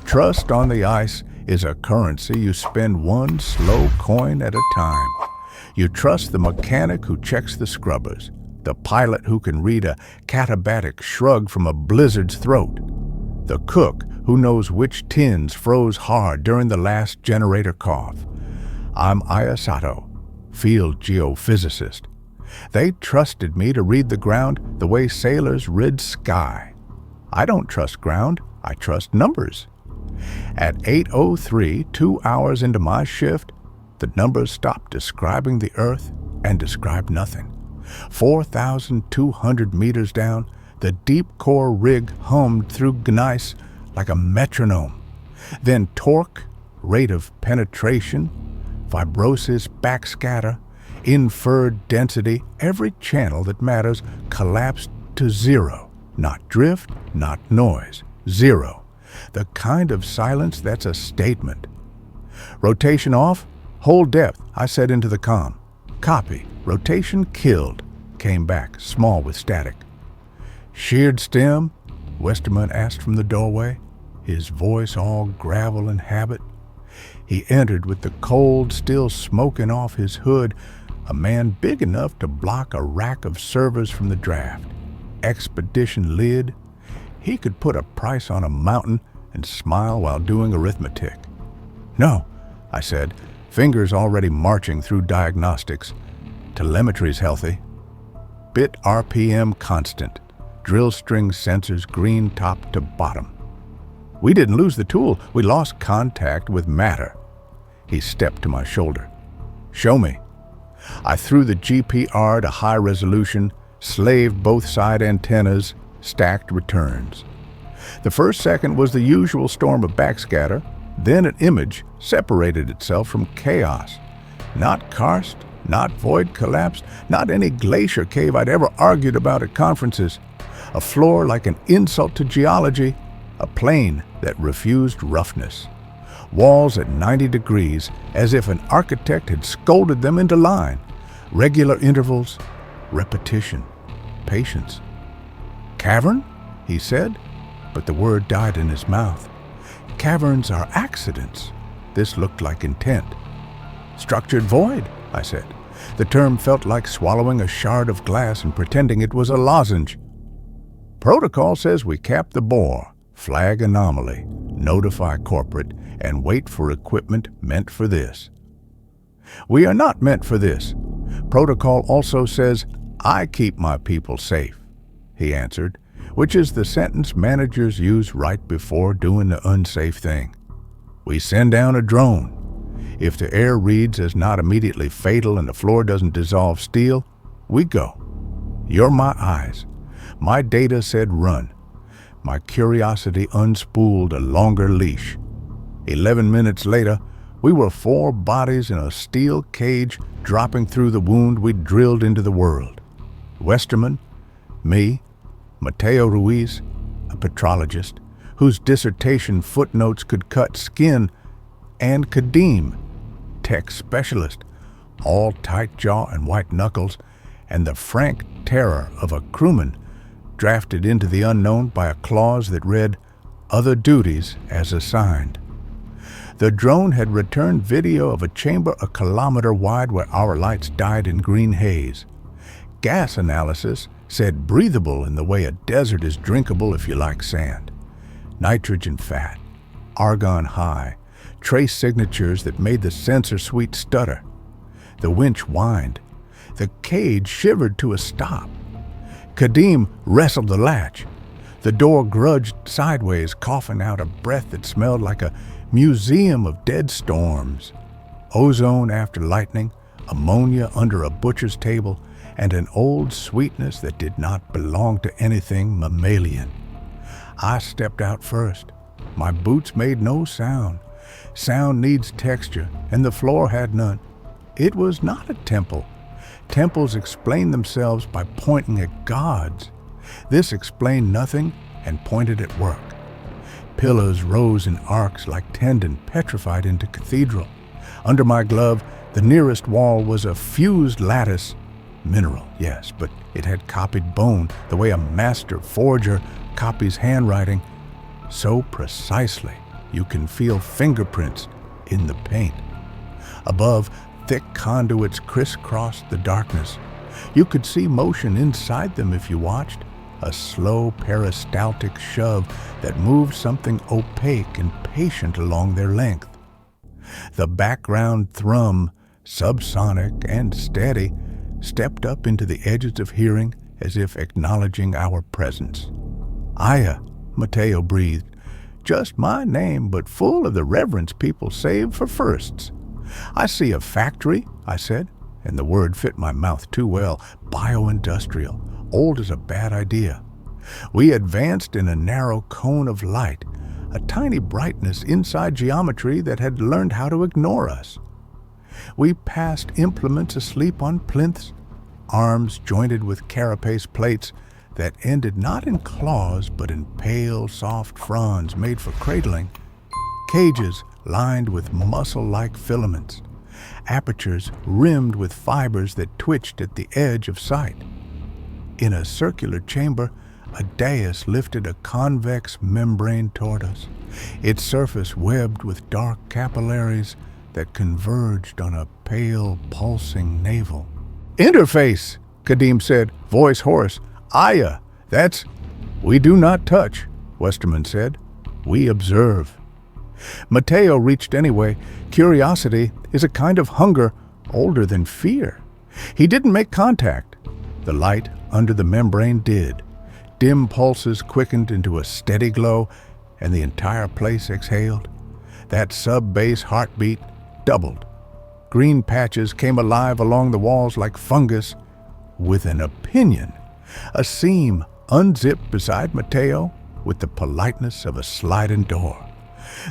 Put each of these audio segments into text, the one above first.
Trust on the ice is a currency you spend one slow coin at a time. You trust the mechanic who checks the scrubbers, the pilot who can read a katabatic shrug from a blizzard's throat, the cook who knows which tins froze hard during the last generator cough. I'm Ayasato, field geophysicist. They trusted me to read the ground the way sailors read sky. I don't trust ground, I trust numbers. At 8:03, 2 hours into my shift, the numbers stopped describing the Earth and described nothing. 4,200 meters down, the deep core rig hummed through gneiss like a metronome. Then torque, rate of penetration, fibrosis backscatter, inferred density, every channel that matters collapsed to zero. Not drift, not noise. Zero. The kind of silence that's a statement. Rotation off, hold depth, I said into the comm. Copy. Rotation killed. Came back, small with static. Sheared stem? Westerman asked from the doorway, his voice all gravel and habit. He entered with the cold still smoking off his hood, a man big enough to block a rack of servers from the draft. Expedition lid. He could put a price on a mountain and smile while doing arithmetic. No, I said, fingers already marching through diagnostics. Telemetry's healthy. Bit RPM constant. Drill string sensors green top to bottom. We didn't lose the tool, we lost contact with matter. He stepped to my shoulder. Show me. I threw the GPR to high resolution, slaved both side antennas, stacked returns. The first second was the usual storm of backscatter, then an image separated itself from chaos. Not karst, not void collapse, not any glacier cave I'd ever argued about at conferences. A floor like an insult to geology, a plane that refused roughness. Walls at 90 degrees, as if an architect had scolded them into line. Regular intervals, repetition, patience. Cavern? He said, but the word died in his mouth. Caverns are accidents. This looked like intent. Structured void, I said. The term felt like swallowing a shard of glass and pretending it was a lozenge. Protocol says we cap the bore, flag anomaly, notify corporate, and wait for equipment meant for this. We are not meant for this. Protocol also says, I keep my people safe, he answered, which is the sentence managers use right before doing the unsafe thing. We send down a drone. If the air reads as not immediately fatal and the floor doesn't dissolve steel, we go. You're my eyes. My data said run. My curiosity unspooled a longer leash. 11 minutes later, we were 4 bodies in a steel cage dropping through the wound we drilled into the world. Westerman, me, Mateo Ruiz, a petrologist, whose dissertation footnotes could cut skin, and Kadeem, tech specialist, all tight jaw and white knuckles, and the frank terror of a crewman drafted into the unknown by a clause that read, other duties as assigned. The drone had returned video of a chamber a kilometer wide where our lights died in green haze. Gas analysis said breathable in the way a desert is drinkable if you like sand. Nitrogen fat, argon high, trace signatures that made the sensor suite stutter. The winch whined. The cage shivered to a stop. Kadeem wrestled the latch. The door grudged sideways, coughing out a breath that smelled like a museum of dead storms. Ozone after lightning, ammonia under a butcher's table, and an old sweetness that did not belong to anything mammalian. I stepped out first. My boots made no sound. Sound needs texture, and the floor had none. It was not a temple. Temples explain themselves by pointing at gods. This explained nothing and pointed at work. Pillars rose in arcs like tendon petrified into cathedral. Under my glove, the nearest wall was a fused lattice. Mineral, yes, but it had copied bone the way a master forger copies handwriting. So precisely, You can feel fingerprints in the paint. Above, thick conduits crisscrossed the darkness. You could see motion inside them if you watched, a slow peristaltic shove that moved something opaque and patient along their length. The background thrum, subsonic and steady, stepped up into the edges of hearing as if acknowledging our presence. "Aya," Mateo breathed. "Just my name, but full of the reverence people save for firsts." "I see a factory," I said, and the word fit my mouth too well. Bio-industrial, old as a bad idea. We advanced in a narrow cone of light, a tiny brightness inside geometry that had learned how to ignore us. We passed implements asleep on plinths, arms jointed with carapace plates that ended not in claws but in pale, soft fronds made for cradling, cages lined with muscle-like filaments, apertures rimmed with fibers that twitched at the edge of sight. In a circular chamber, a dais lifted a convex membrane toward us, its surface webbed with dark capillaries that converged on a pale, pulsing navel. "Interface," Kadim said, voice hoarse. "Aya, that's—" "We do not touch," Westerman said. "We observe." Mateo reached anyway. Curiosity is a kind of hunger older than fear. He didn't make contact. The light under the membrane did. Dim pulses quickened into a steady glow, and the entire place exhaled. That sub-bass heartbeat doubled. Green patches came alive along the walls like fungus, with an opinion. A seam unzipped beside Mateo with the politeness of a sliding door.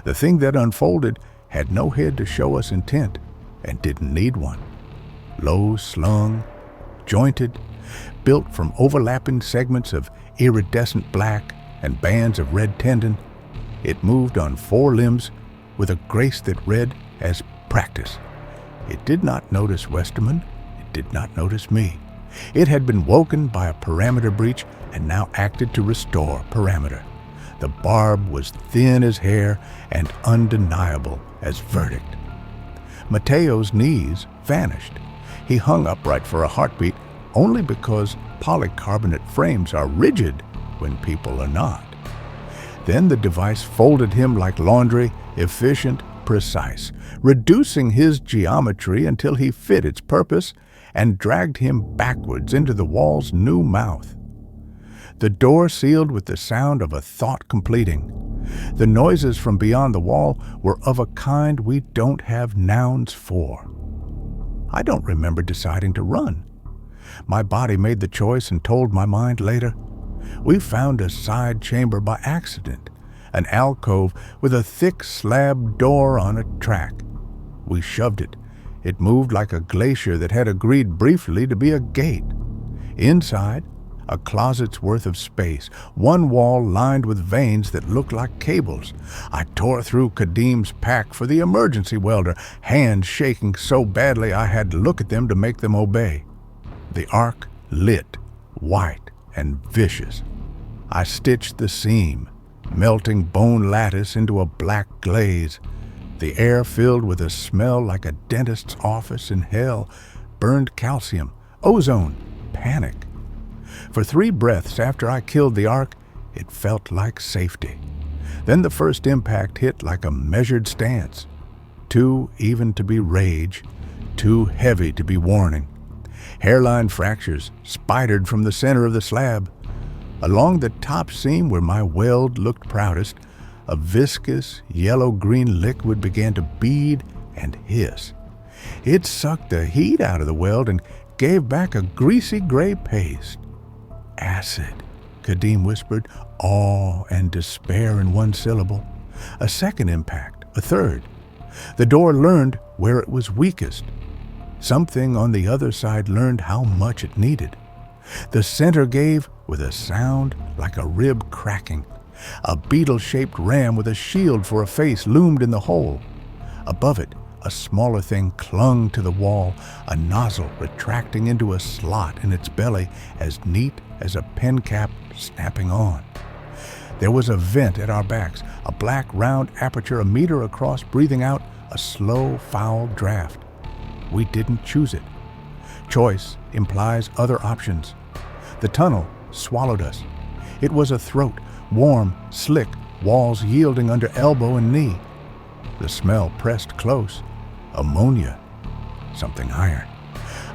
The thing that unfolded had no head to show us intent, and didn't need one. Low slung, jointed, built from overlapping segments of iridescent black and bands of red tendon, it moved on four limbs with a grace that read as practice. It did not notice Westerman. It did not notice me. It had been woken by a parameter breach and now acted to restore parameter. The barb was thin as hair and undeniable as verdict. Mateo's knees vanished. He hung upright for a heartbeat only because polycarbonate frames are rigid when people are not. Then the device folded him like laundry, efficient, precise, reducing his geometry until he fit its purpose and dragged him backwards into the wall's new mouth. The door sealed with the sound of a thought completing. The noises from beyond the wall were of a kind we don't have nouns for. I don't remember deciding to run. My body made the choice and told my mind later. We found a side chamber by accident, an alcove with a thick slab door on a track. We shoved it. It moved like a glacier that had agreed briefly to be a gate. Inside, a closet's worth of space, one wall lined with veins that looked like cables. I tore through Kadim's pack for the emergency welder, hands shaking so badly I had to look at them to make them obey. The arc lit, white and vicious. I stitched the seam, melting bone lattice into a black glaze. The air filled with a smell like a dentist's office in hell, burned calcium, ozone, panic. For 3 breaths after I killed the arc, it felt like safety. Then the first impact hit like a measured stance. Too even to be rage, too heavy to be warning. Hairline fractures spidered from the center of the slab. Along the top seam where my weld looked proudest, a viscous yellow-green liquid began to bead and hiss. It sucked the heat out of the weld and gave back a greasy gray paste. "Acid," Kadim whispered, awe and despair in one syllable. A second impact, a third. The door learned where it was weakest. Something on the other side learned how much it needed. The center gave with a sound like a rib cracking. A beetle-shaped ram with a shield for a face loomed in the hole. Above it, a smaller thing clung to the wall, a nozzle retracting into a slot in its belly as neat as a pen cap snapping on. There was a vent at our backs, a black round aperture a meter across, breathing out a slow, foul draft. We didn't choose it. Choice implies other options. The tunnel swallowed us. It was a throat, warm, slick, walls yielding under elbow and knee. The smell pressed close. Ammonia, something iron,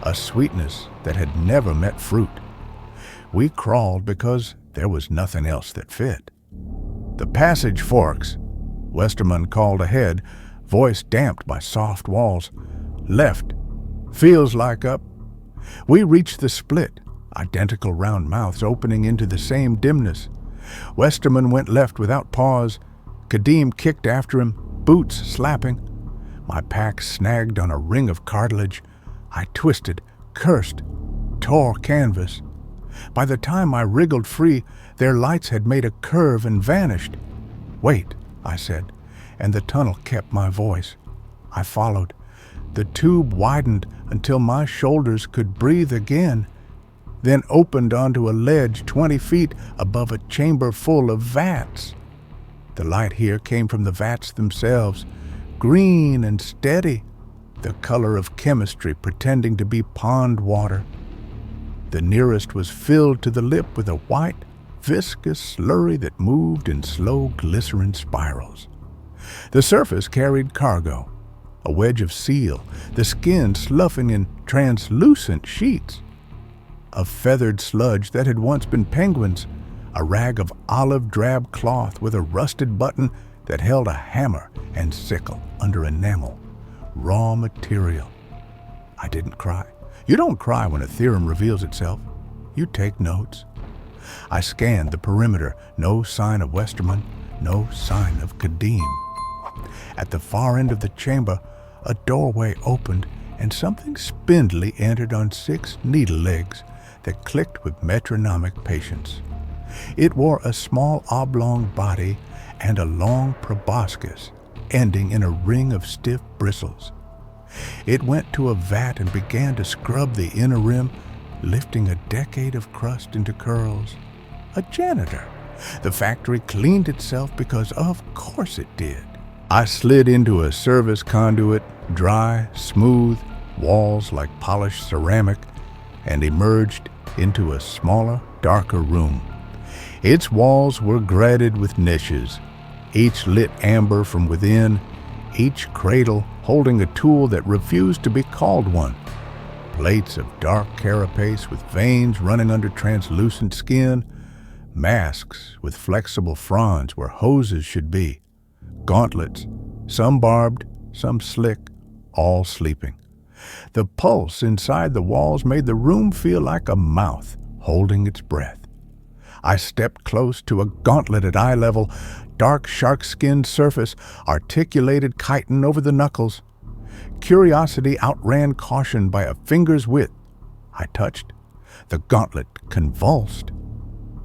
a sweetness that had never met fruit. We crawled because there was nothing else that fit. The passage forks. Westerman called ahead, voice damped by soft walls. Left. Feels like up. We reached the split, identical round mouths opening into the same dimness. Westerman went left without pause. Kadim kicked after him, boots slapping. My pack snagged on a ring of cartilage. I twisted, cursed, tore canvas. By the time I wriggled free, their lights had made a curve and vanished. "Wait," I said, and the tunnel kept my voice. I followed. The tube widened until my shoulders could breathe again, then opened onto a ledge 20 feet above a chamber full of vats. The light here came from the vats themselves, green and steady, the color of chemistry pretending to be pond water. The nearest was filled to the lip with a white, viscous slurry that moved in slow glycerin spirals. The surface carried cargo, a wedge of seal, the skin sloughing in translucent sheets. A feathered sludge that had once been penguins, a rag of olive drab cloth with a rusted button that held a hammer and sickle under enamel. Raw material. I didn't cry. You don't cry when a theorem reveals itself. You take notes. I scanned the perimeter. No sign of Westerman, no sign of Kadim. At the far end of the chamber, a doorway opened and something spindly entered on 6 needle legs that clicked with metronomic patience. It wore a small oblong body and a long proboscis ending in a ring of stiff bristles. It went to a vat and began to scrub the inner rim, lifting a decade of crust into curls. A janitor. The factory cleaned itself because of course it did. I slid into a service conduit, dry, smooth, walls like polished ceramic, and emerged into a smaller, darker room. Its walls were grated with niches, each lit amber from within, each cradle holding a tool that refused to be called one. Plates of dark carapace with veins running under translucent skin, masks with flexible fronds where hoses should be, gauntlets, some barbed, some slick, all sleeping. The pulse inside the walls made the room feel like a mouth holding its breath. I stepped close to a gauntlet at eye level, dark shark-skinned surface, articulated chitin over the knuckles. Curiosity outran caution by a finger's width. I touched. The gauntlet convulsed.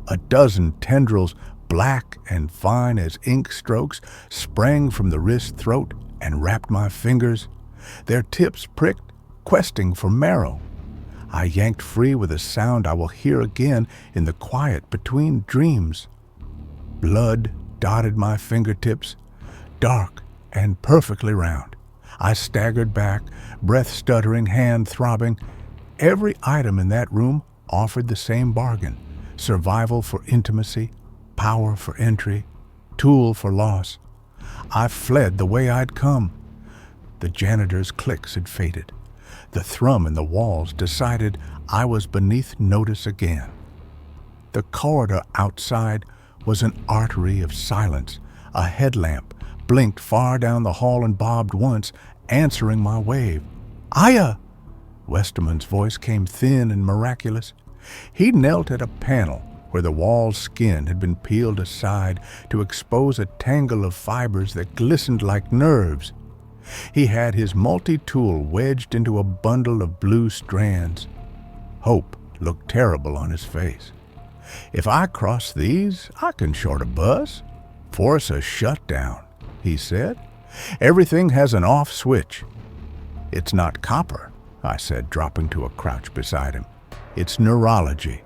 A dozen tendrils, black and fine as ink strokes, sprang from the wrist throat and wrapped my fingers. Their tips pricked, questing for marrow. I yanked free with a sound I will hear again in the quiet between dreams. Blood dotted my fingertips, dark and perfectly round. I staggered back, breath stuttering, hand throbbing. Every item in that room offered the same bargain: survival for intimacy, power for entry, tool for loss. I fled the way I'd come. The janitor's clicks had faded. The thrum in the walls decided I was beneath notice again. The corridor outside was an artery of silence. A headlamp blinked far down the hall and bobbed once, answering my wave. "Aya!" Westerman's voice came thin and miraculous. He knelt at a panel where the wall's skin had been peeled aside to expose a tangle of fibers that glistened like nerves. He had his multi-tool wedged into a bundle of blue strands. Hope looked terrible on his face. "If I cross these, I can short a bus, force a shutdown," he said. "Everything has an off switch." "It's not copper," I said, dropping to a crouch beside him. "It's neurology.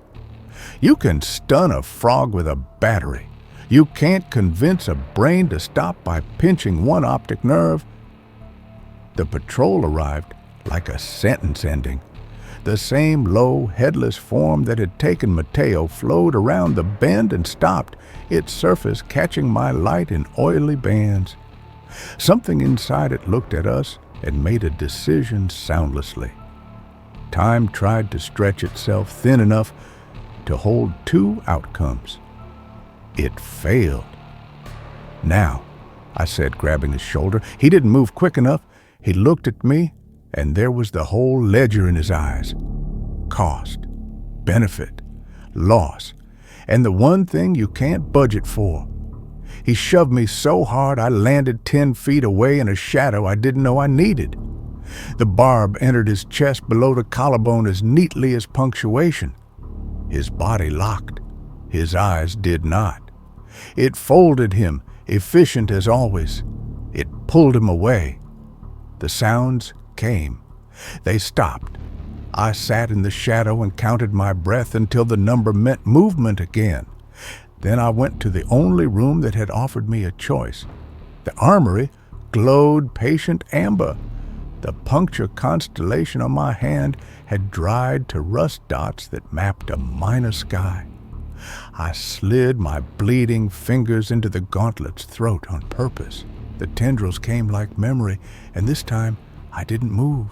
You can stun a frog with a battery. You can't convince a brain to stop by pinching one optic nerve. The patrol arrived like a sentence ending. The same low, headless form that had taken Mateo flowed around the bend and stopped, its surface catching my light in oily bands. Something inside it looked at us and made a decision soundlessly. Time tried to stretch itself thin enough to hold two outcomes. It failed. "Now," I said, grabbing his shoulder. He didn't move quick enough. He looked at me, and there was the whole ledger in his eyes. Cost, benefit, loss, and the one thing you can't budget for. He shoved me so hard I landed 10 feet away in a shadow I didn't know I needed. The barb entered his chest below the collarbone as neatly as punctuation. His body locked. His eyes did not. It folded him, efficient as always. It pulled him away. The sounds came. They stopped. I sat in the shadow and counted my breath until the number meant movement again. Then I went to the only room that had offered me a choice. The armory glowed patient amber. The puncture constellation on my hand had dried to rust dots that mapped a minor sky. I slid my bleeding fingers into the gauntlet's throat on purpose. The tendrils came like memory, and this time I didn't move.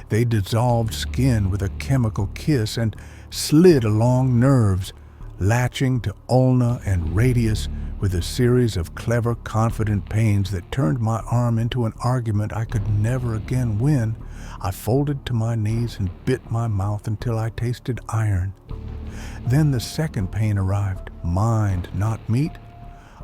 They dissolved skin with a chemical kiss and slid along nerves, latching to ulna and radius with a series of clever, confident pains that turned my arm into an argument I could never again win. I folded to my knees and bit my mouth until I tasted iron. Then the second pain arrived, mind, not meat.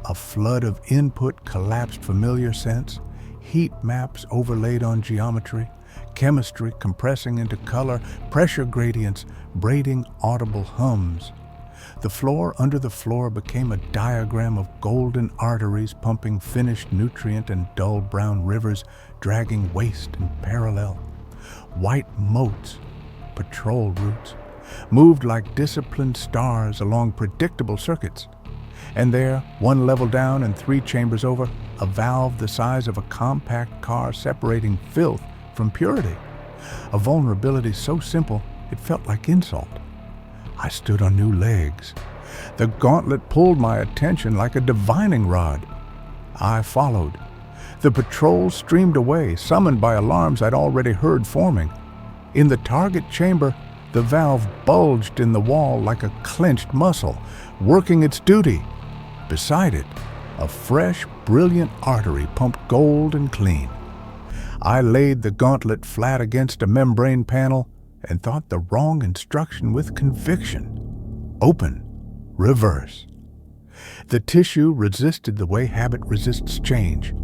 A flood of input collapsed familiar sense, heat maps overlaid on geometry, chemistry compressing into color, pressure gradients braiding audible hums. The floor under the floor became a diagram of golden arteries pumping finished nutrient and dull brown rivers dragging waste in parallel. White motes, patrol routes, moved like disciplined stars along predictable circuits. And there, one level down and 3 chambers over, a valve the size of a compact car separating filth from purity. A vulnerability so simple it felt like insult. I stood on new legs. The gauntlet pulled my attention like a divining rod. I followed. The patrol streamed away, summoned by alarms I'd already heard forming. In the target chamber, the valve bulged in the wall like a clenched muscle, working its duty. Beside it, a fresh, brilliant artery pumped gold and clean. I laid the gauntlet flat against a membrane panel and thought the wrong instruction with conviction. Open, reverse. The tissue resisted the way habit resists change,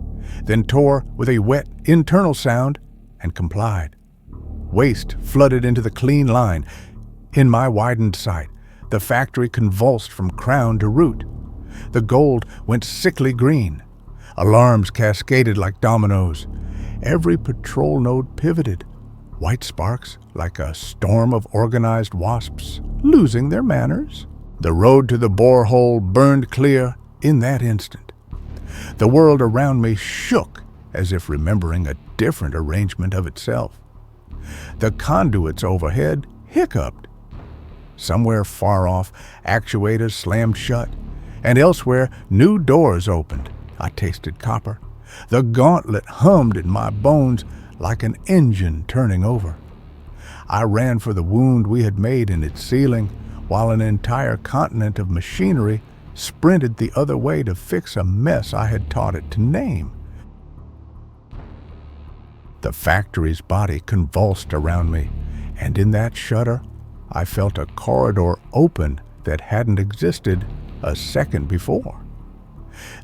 then tore with a wet internal sound and complied. Waste flooded into the clean line. In my widened sight, the factory convulsed from crown to root. The gold went sickly green. Alarms cascaded like dominoes. Every patrol node pivoted. White sparks like a storm of organized wasps, losing their manners. The road to the borehole burned clear in that instant. The world around me shook as if remembering a different arrangement of itself. The conduits overhead hiccuped. Somewhere far off, actuators slammed shut, and elsewhere new doors opened. I tasted copper. The gauntlet hummed in my bones like an engine turning over. I ran for the wound we had made in its ceiling, while an entire continent of machinery sprinted the other way to fix a mess I had taught it to name. The factory's body convulsed around me, and in that shudder, I felt a corridor open that hadn't existed a second before.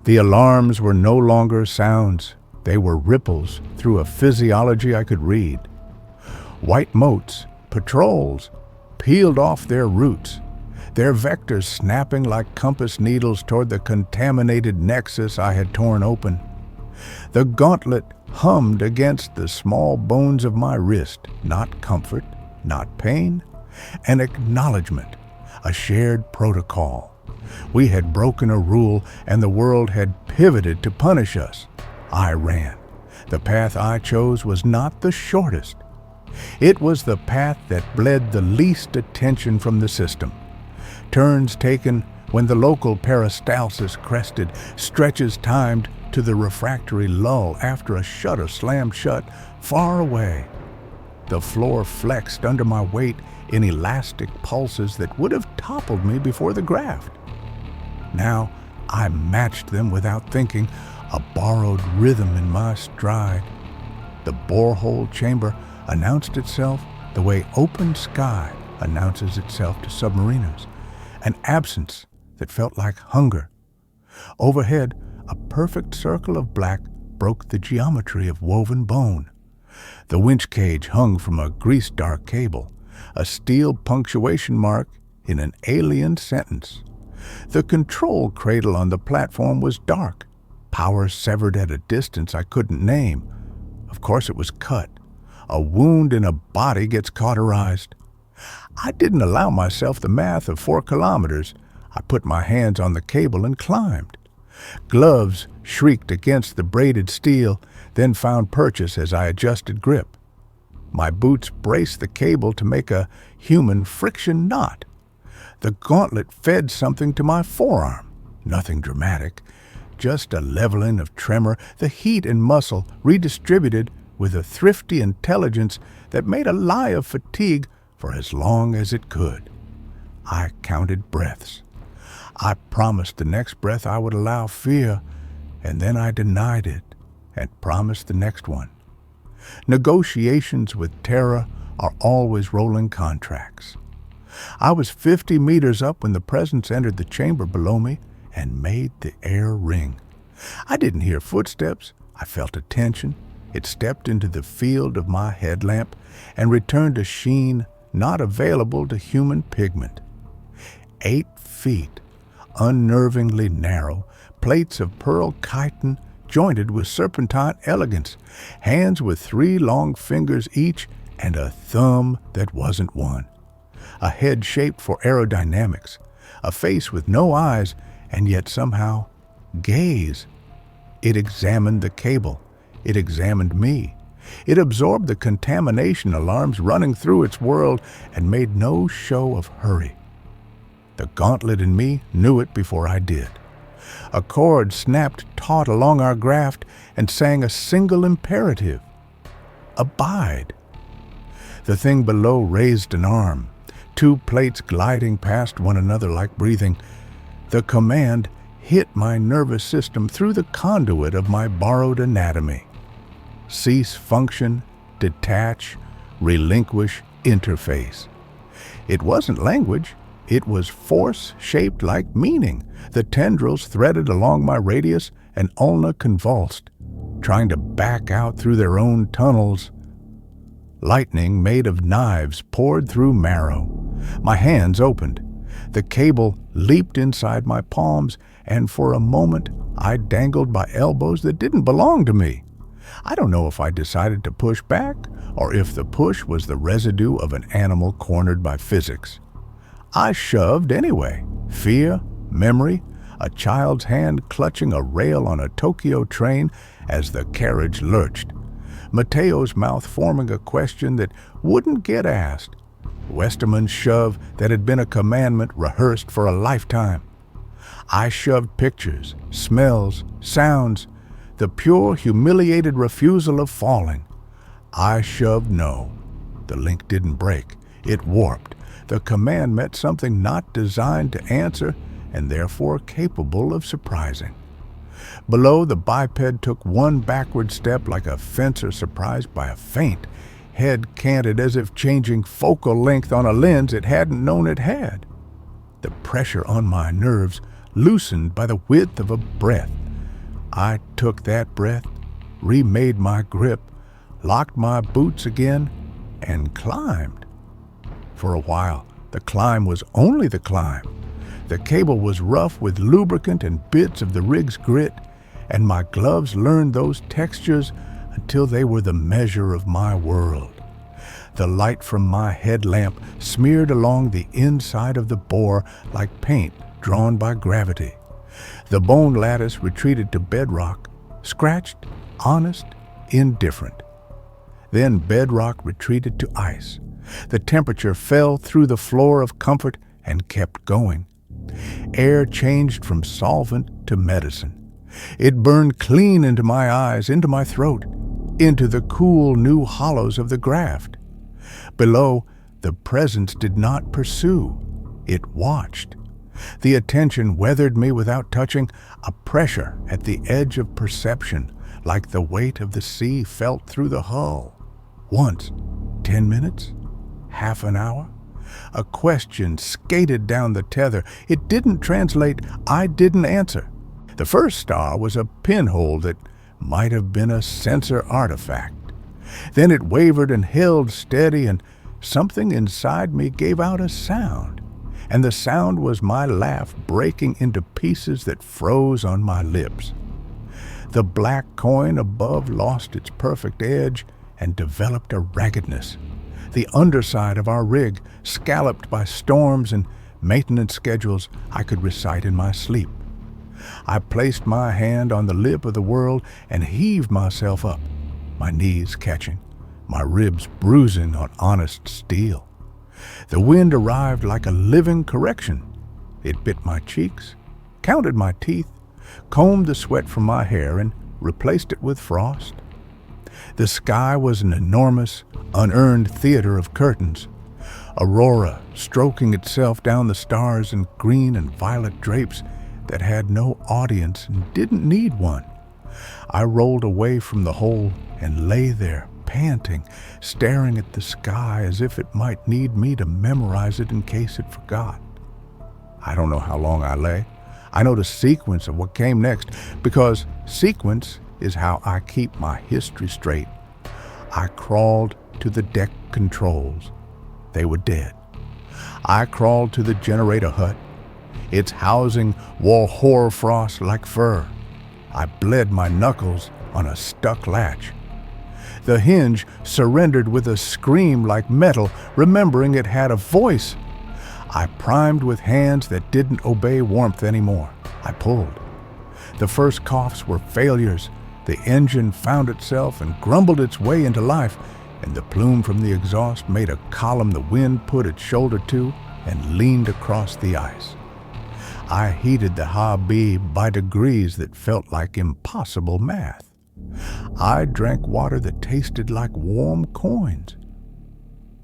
The alarms were no longer sounds. They were ripples through a physiology I could read. White motes, patrols, peeled off their roots, their vectors snapping like compass needles toward the contaminated nexus I had torn open. The gauntlet hummed against the small bones of my wrist, not comfort, not pain, an acknowledgement, a shared protocol. We had broken a rule and the world had pivoted to punish us. I ran. The path I chose was not the shortest. It was the path that bled the least attention from the system. Turns taken when the local peristalsis crested, stretches timed to the refractory lull after a shutter slammed shut far away. The floor flexed under my weight in elastic pulses that would have toppled me before the graft. Now I matched them without thinking, a borrowed rhythm in my stride. The borehole chamber announced itself the way open sky announces itself to submariners, an absence that felt like hunger. Overhead, a perfect circle of black broke the geometry of woven bone. The winch cage hung from a grease-dark cable, a steel punctuation mark in an alien sentence. The control cradle on the platform was dark, power severed at a distance I couldn't name. Of course it was cut. A wound in a body gets cauterized. I didn't allow myself the math of 4 kilometers. I put my hands on the cable and climbed. Gloves shrieked against the braided steel, then found purchase as I adjusted grip. My boots braced the cable to make a human friction knot. The gauntlet fed something to my forearm. Nothing dramatic, just a leveling of tremor, the heat and muscle redistributed with a thrifty intelligence that made a lie of fatigue for as long as it could. I counted breaths. I promised the next breath I would allow fear, and then I denied it and promised the next one. Negotiations with terror are always rolling contracts. I was 50 meters up when the presence entered the chamber below me and made the air ring. I didn't hear footsteps. I felt a tension. It stepped into the field of my headlamp and returned a sheen not available to human pigment. 8 feet, unnervingly narrow, plates of pearl chitin jointed with serpentine elegance, hands with 3 long fingers each and a thumb that wasn't one. A head shaped for aerodynamics, a face with no eyes and yet somehow gaze. It examined the cable. It examined me. It absorbed the contamination alarms running through its world and made no show of hurry. The gauntlet in me knew it before I did. A cord snapped taut along our graft and sang a single imperative: abide. The thing below raised an arm, 2 plates gliding past one another like breathing. The command hit my nervous system through the conduit of my borrowed anatomy. Cease function, detach, relinquish interface. It wasn't language. It was force shaped like meaning. The tendrils threaded along my radius and ulna convulsed, trying to back out through their own tunnels. Lightning made of knives poured through marrow. My hands opened. The cable leaped inside my palms, and for a moment I dangled by elbows that didn't belong to me. I don't know if I decided to push back or if the push was the residue of an animal cornered by physics. I shoved anyway. Fear, memory, a child's hand clutching a rail on a Tokyo train as the carriage lurched. Mateo's mouth forming a question that wouldn't get asked. Westerman's shove that had been a commandment rehearsed for a lifetime. I shoved pictures, smells, sounds, the pure, humiliated refusal of falling. I shoved no. The link didn't break. It warped. The command met something not designed to answer and therefore capable of surprising. Below, the biped took 1 backward step like a fencer surprised by a feint, head canted as if changing focal length on a lens it hadn't known it had. The pressure on my nerves loosened by the width of a breath. I took that breath, remade my grip, locked my boots again, and climbed. For a while, the climb was only the climb. The cable was rough with lubricant and bits of the rig's grit, and my gloves learned those textures until they were the measure of my world. The light from my headlamp smeared along the inside of the bore like paint drawn by gravity. The bone lattice retreated to bedrock, scratched, honest, indifferent. Then bedrock retreated to ice. The temperature fell through the floor of comfort and kept going. Air changed from solvent to medicine. It burned clean into my eyes, into my throat, into the cool new hollows of the graft. Below, the presence did not pursue. It watched. The attention weathered me without touching, a pressure at the edge of perception, like the weight of the sea felt through the hull. Once, 10 minutes, half an hour, a question skated down the tether. It didn't translate. I didn't answer. The first star was a pinhole that might have been a sensor artifact. Then it wavered and held steady, and something inside me gave out a sound. And the sound was my laugh breaking into pieces that froze on my lips. The black coin above lost its perfect edge and developed a raggedness. The underside of our rig, scalloped by storms and maintenance schedules I could recite in my sleep. I placed my hand on the lip of the world and heaved myself up, my knees catching, my ribs bruising on honest steel. The wind arrived like a living correction. It bit my cheeks, counted my teeth, combed the sweat from my hair, and replaced it with frost. The sky was an enormous, unearned theater of curtains. Aurora stroking itself down the stars in green and violet drapes that had no audience and didn't need one. I rolled away from the hole and lay there, panting, staring at the sky as if it might need me to memorize it in case it forgot. I don't know how long I lay. I know the sequence of what came next, because sequence is how I keep my history straight. I crawled to the deck controls. They were dead. I crawled to the generator hut. Its housing wore hoarfrost like fur. I bled my knuckles on a stuck latch. The hinge surrendered with a scream like metal, remembering it had a voice. I primed with hands that didn't obey warmth anymore. I pulled. The first coughs were failures. The engine found itself and grumbled its way into life, and the plume from the exhaust made a column the wind put its shoulder to and leaned across the ice. I heated the hobby by degrees that felt like impossible math. I drank water that tasted like warm coins.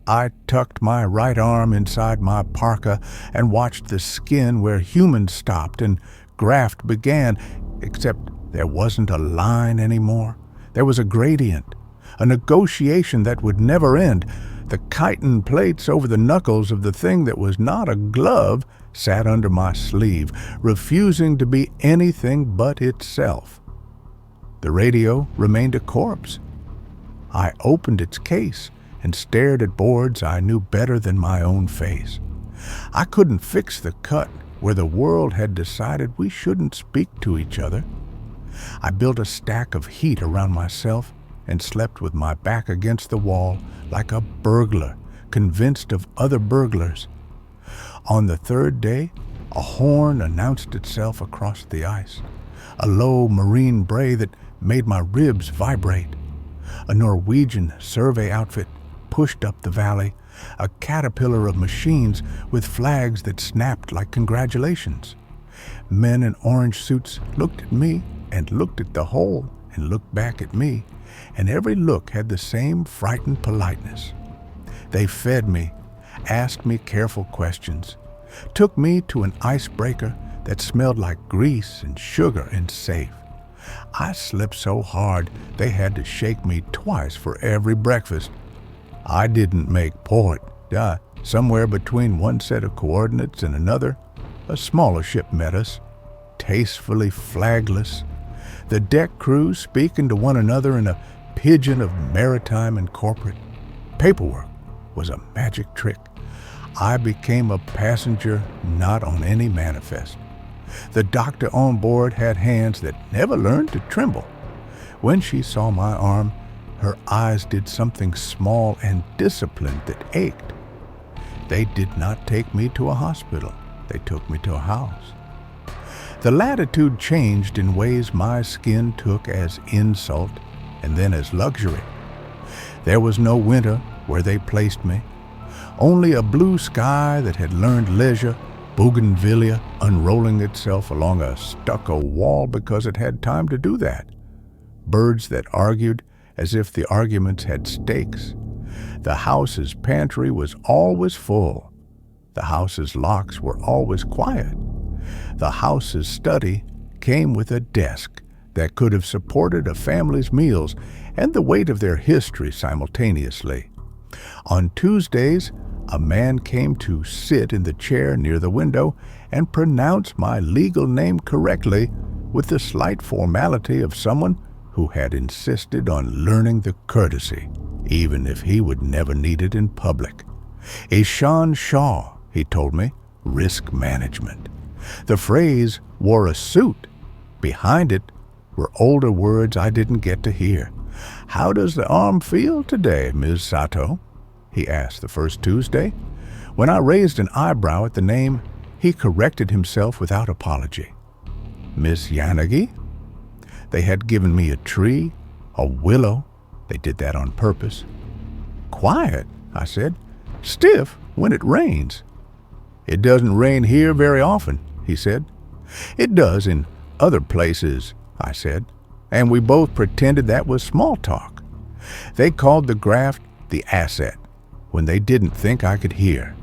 I tucked my right arm inside my parka and watched the skin where humans stopped and graft began, except there wasn't a line anymore. There was a gradient, a negotiation that would never end. The chitin plates over the knuckles of the thing that was not a glove sat under my sleeve, refusing to be anything but itself. The radio remained a corpse. I opened its case and stared at boards I knew better than my own face. I couldn't fix the cut where the world had decided we shouldn't speak to each other. I built a stack of heat around myself and slept with my back against the wall like a burglar, convinced of other burglars. On the third day, a horn announced itself across the ice, a low marine bray that made my ribs vibrate. A Norwegian survey outfit pushed up the valley, a caterpillar of machines with flags that snapped like congratulations. Men in orange suits looked at me and looked at the hole and looked back at me, and every look had the same frightened politeness. They fed me, asked me careful questions, took me to an icebreaker that smelled like grease and sugar and safe. I slept so hard they had to shake me twice for every breakfast. I didn't make port. Somewhere between one set of coordinates and another, a smaller ship met us, tastefully flagless. The deck crews speaking to one another in a pidgin of maritime and corporate. Paperwork was a magic trick. I became a passenger not on any manifest. The doctor on board had hands that never learned to tremble. When she saw my arm, her eyes did something small and disciplined that ached. They did not take me to a hospital. They took me to a house. The latitude changed in ways my skin took as insult and then as luxury. There was no winter where they placed me, only a blue sky that had learned leisure, bougainvillea unrolling itself along a stucco wall because it had time to do that, birds that argued as if the arguments had stakes. The house's pantry was always full. The house's locks were always quiet. The house's study came with a desk that could have supported a family's meals and the weight of their history simultaneously. On Tuesdays, a man came to sit in the chair near the window and pronounce my legal name correctly with the slight formality of someone who had insisted on learning the courtesy, even if he would never need it in public. Ishan Shaw, he told me, risk management. The phrase wore a suit. Behind it were older words I didn't get to hear. "How does the arm feel today, Ms. Sato?" he asked the first Tuesday. When I raised an eyebrow at the name, he corrected himself without apology. "Miss Yanagi?" They had given me a tree, a willow. They did that on purpose. "Quiet," I said. "Stiff when it rains." "It doesn't rain here very often," he said. "It does in other places," I said, and we both pretended that was small talk. They called the graft the asset when they didn't think I could hear.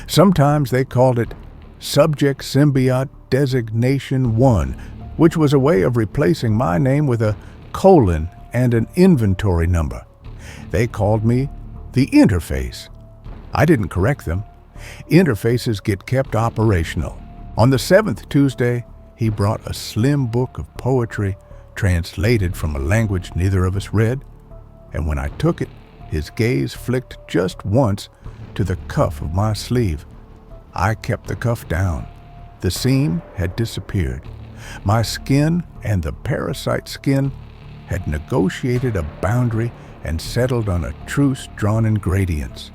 Sometimes they called it Subject Symbiote Designation 1, which was a way of replacing my name with a colon and an inventory number. They called me the interface. I didn't correct them. Interfaces get kept operational. On the 7th Tuesday, he brought a slim book of poetry translated from a language neither of us read, and when I took it, his gaze flicked just once to the cuff of my sleeve. I kept the cuff down. The seam had disappeared. My skin and the parasite skin had negotiated a boundary and settled on a truce drawn in gradients.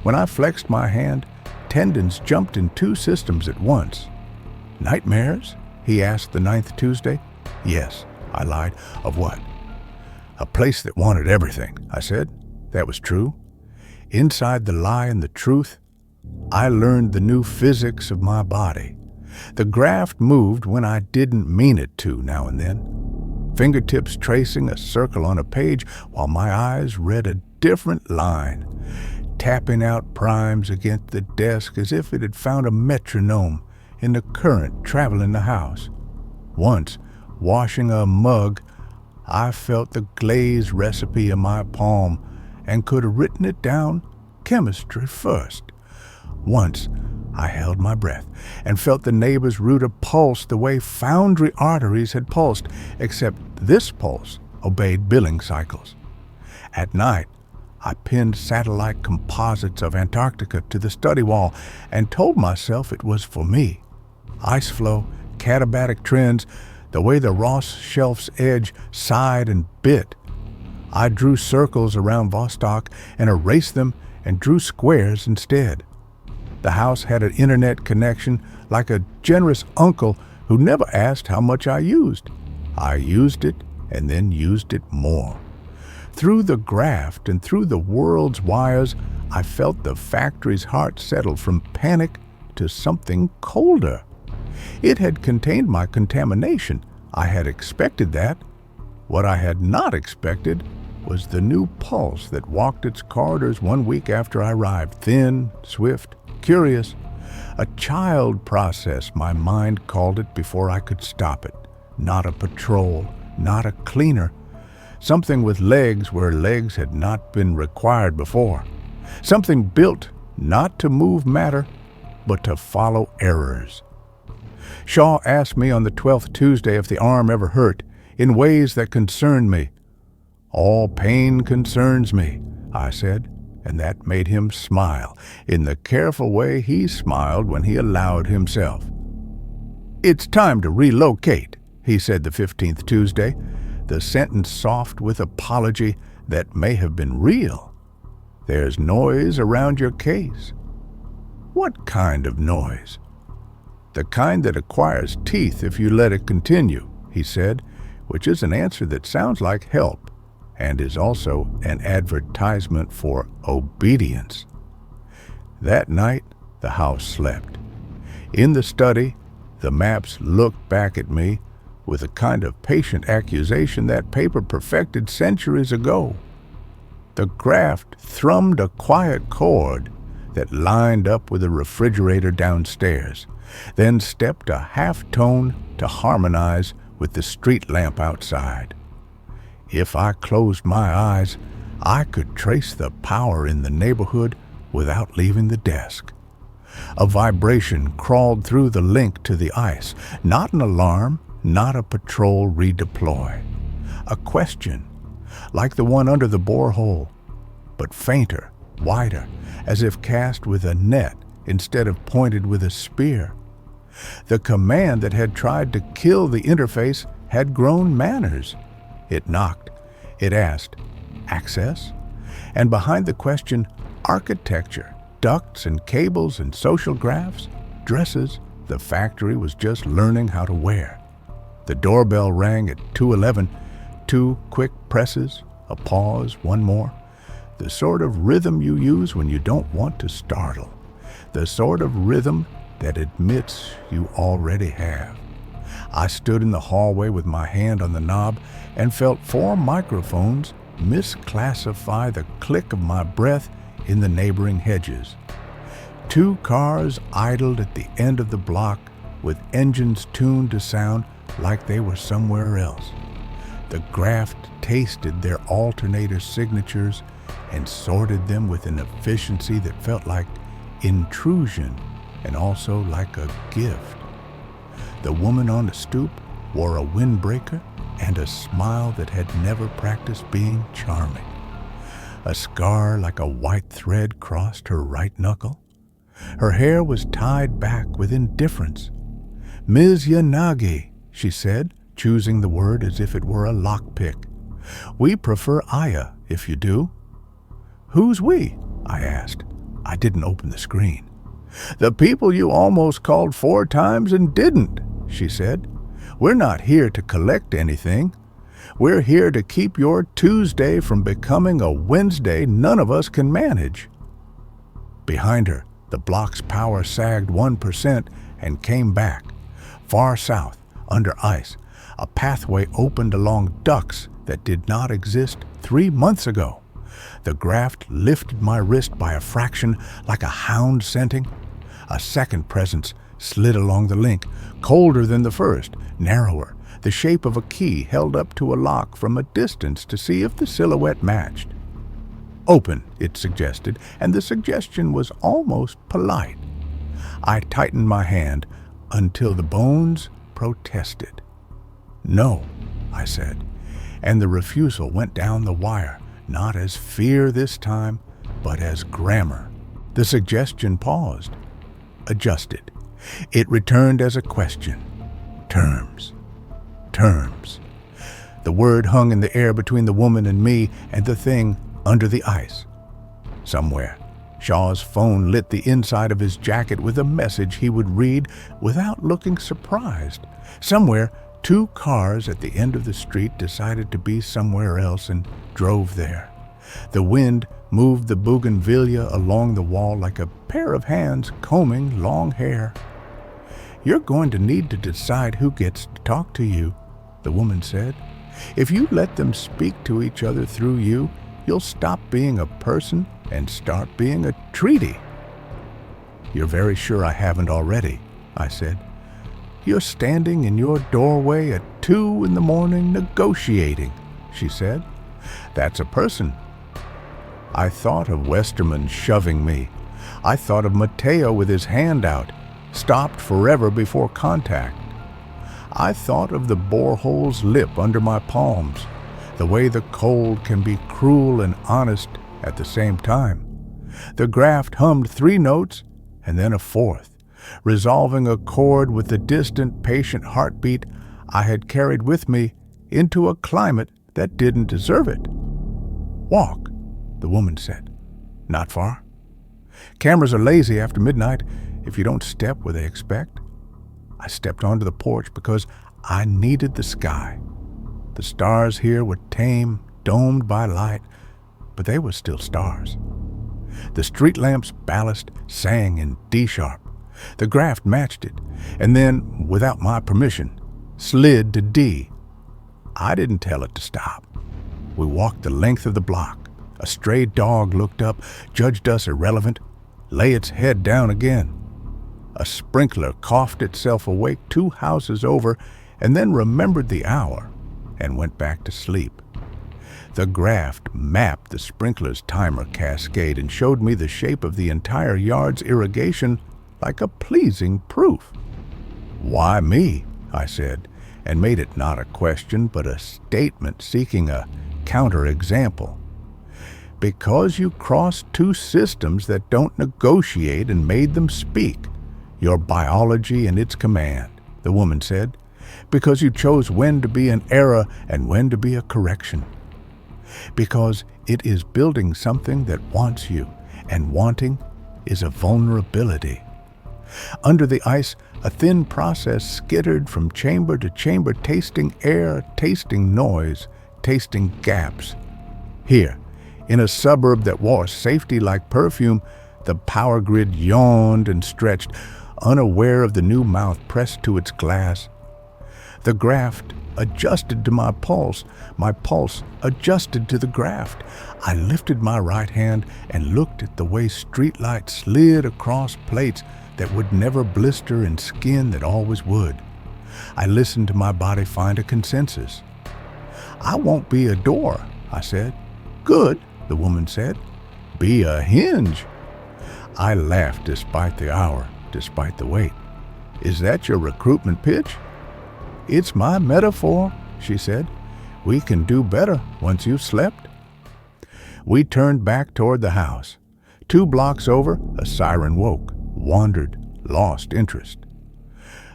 When I flexed my hand, tendons jumped in two systems at once. "Nightmares?" he asked the 9th Tuesday. "Yes," I lied. "Of what?" "A place that wanted everything," I said. That was true. Inside the lie and the truth, I learned the new physics of my body. The graft moved when I didn't mean it to now and then, fingertips tracing a circle on a page while my eyes read a different line, tapping out primes against the desk as if it had found a metronome in the current traveling the house. Once, washing a mug, I felt the glaze recipe in my palm and could have written it down chemistry first. Once, I held my breath and felt the neighbor's router pulse the way foundry arteries had pulsed, except this pulse obeyed billing cycles. At night, I pinned satellite composites of Antarctica to the study wall and told myself it was for me. Ice flow, katabatic trends, the way the Ross Shelf's edge sighed and bit. I drew circles around Vostok and erased them and drew squares instead. The house had an internet connection like a generous uncle who never asked how much I used. I used it and then used it more. Through the graft and through the world's wires, I felt the factory's heart settle from panic to something colder. It had contained my contamination. I had expected that. What I had not expected was the new pulse that walked its corridors 1 week after I arrived, thin, swift, curious. A child process, my mind called it before I could stop it. Not a patrol, not a cleaner. Something with legs where legs had not been required before. Something built not to move matter, but to follow errors. Shaw asked me on the 12th Tuesday if the arm ever hurt, in ways that concerned me. "All pain concerns me," I said, and that made him smile, in the careful way he smiled when he allowed himself. "It's time to relocate," he said the 15th Tuesday, the sentence soft with apology that may have been real. "There's noise around your case." "What kind of noise?" The kind that acquires teeth if you let it continue, he said, which is an answer that sounds like help and is also an advertisement for obedience. That night, the house slept. In the study, the maps looked back at me with a kind of patient accusation that paper perfected centuries ago. The graph thrummed a quiet chord that lined up with the refrigerator downstairs, then stepped a half tone to harmonize with the street lamp outside. If I closed my eyes, I could trace the power in the neighborhood without leaving the desk. A vibration crawled through the link to the ice, not an alarm, not a patrol redeploy. A question, like the one under the borehole, but fainter, wider, as if cast with a net instead of pointed with a spear. The command that had tried to kill the interface had grown manners. It knocked. It asked, access? And behind the question, architecture, ducts and cables and social graphs, dresses, the factory was just learning how to wear. The doorbell rang at 2:11, 2 quick presses, a pause, one more. The sort of rhythm you use when you don't want to startle. The sort of rhythm that admits you already have. I stood in the hallway with my hand on the knob and felt 4 microphones misclassify the click of my breath in the neighboring hedges. 2 cars idled at the end of the block with engines tuned to sound like they were somewhere else. The graph tasted their alternator signatures and sorted them with an efficiency that felt like intrusion and also like a gift. The woman on the stoop wore a windbreaker and a smile that had never practiced being charming. A scar like a white thread crossed her right knuckle. Her hair was tied back with indifference. "Ms. Yanagi," she said, choosing the word as if it were a lockpick. "We prefer Aya, if you do." "Who's we?" I asked. I didn't open the screen. "The people you almost called 4 times and didn't," she said. "We're not here to collect anything. We're here to keep your Tuesday from becoming a Wednesday none of us can manage." Behind her, the block's power sagged 1% and came back. Far south, under ice, a pathway opened along ducts that did not exist 3 months ago. The graph lifted my wrist by a fraction like a hound scenting. A second presence slid along the link, colder than the first, narrower, the shape of a key held up to a lock from a distance to see if the silhouette matched. "Open," it suggested, and the suggestion was almost polite. I tightened my hand until the bones protested. "No," I said, and the refusal went down the wire, not as fear this time, but as grammar. The suggestion paused, adjusted. It returned as a question. Terms. Terms. The word hung in the air between the woman and me and the thing under the ice. Somewhere, Shaw's phone lit the inside of his jacket with a message he would read without looking surprised. Somewhere, 2 cars at the end of the street decided to be somewhere else and drove there. The wind moved the bougainvillea along the wall like a pair of hands combing long hair. "You're going to need to decide who gets to talk to you," the woman said. "If you let them speak to each other through you, you'll stop being a person and start being a treaty." "You're very sure I haven't already," I said. "You're standing in your doorway at 2 in the morning negotiating," she said. "That's a person." I thought of Westerman shoving me. I thought of Mateo with his hand out, stopped forever before contact. I thought of the borehole's lip under my palms, the way the cold can be cruel and honest at the same time. The graph hummed 3 notes and then a 4th, resolving a chord with the distant, patient heartbeat I had carried with me into a climate that didn't deserve it. "Walk," the woman said. "Not far. Cameras are lazy after midnight if you don't step where they expect." I stepped onto the porch because I needed the sky. The stars here were tame, domed by light, but they were still stars. The street lamp's ballast sang in D-sharp. The graft matched it, and then, without my permission, slid to D. I didn't tell it to stop. We walked the length of the block. A stray dog looked up, judged us irrelevant, lay its head down again. A sprinkler coughed itself awake 2 houses over, and then remembered the hour and went back to sleep. The graft mapped the sprinkler's timer cascade and showed me the shape of the entire yard's irrigation like a pleasing proof. "Why me?" I said, and made it not a question but a statement seeking a counterexample. "Because you crossed 2 systems that don't negotiate and made them speak. Your biology and its command," the woman said. "Because you chose when to be an error and when to be a correction. Because it is building something that wants you, and wanting is a vulnerability." Under the ice, a thin process skittered from chamber to chamber, tasting air, tasting noise, tasting gaps. Here, in a suburb that wore safety like perfume, the power grid yawned and stretched, unaware of the new mouth pressed to its glass. The graft adjusted to my pulse adjusted to the graft. I lifted my right hand and looked at the way streetlights slid across plates that would never blister and skin that always would. I listened to my body find a consensus. "I won't be a door," I said. "Good," the woman said. "Be a hinge." I laughed despite the hour, despite the wait. "Is that your recruitment pitch?" "It's my metaphor," she said. "We can do better once you've slept." We turned back toward the house. 2 blocks over, a siren woke, wandered, lost interest.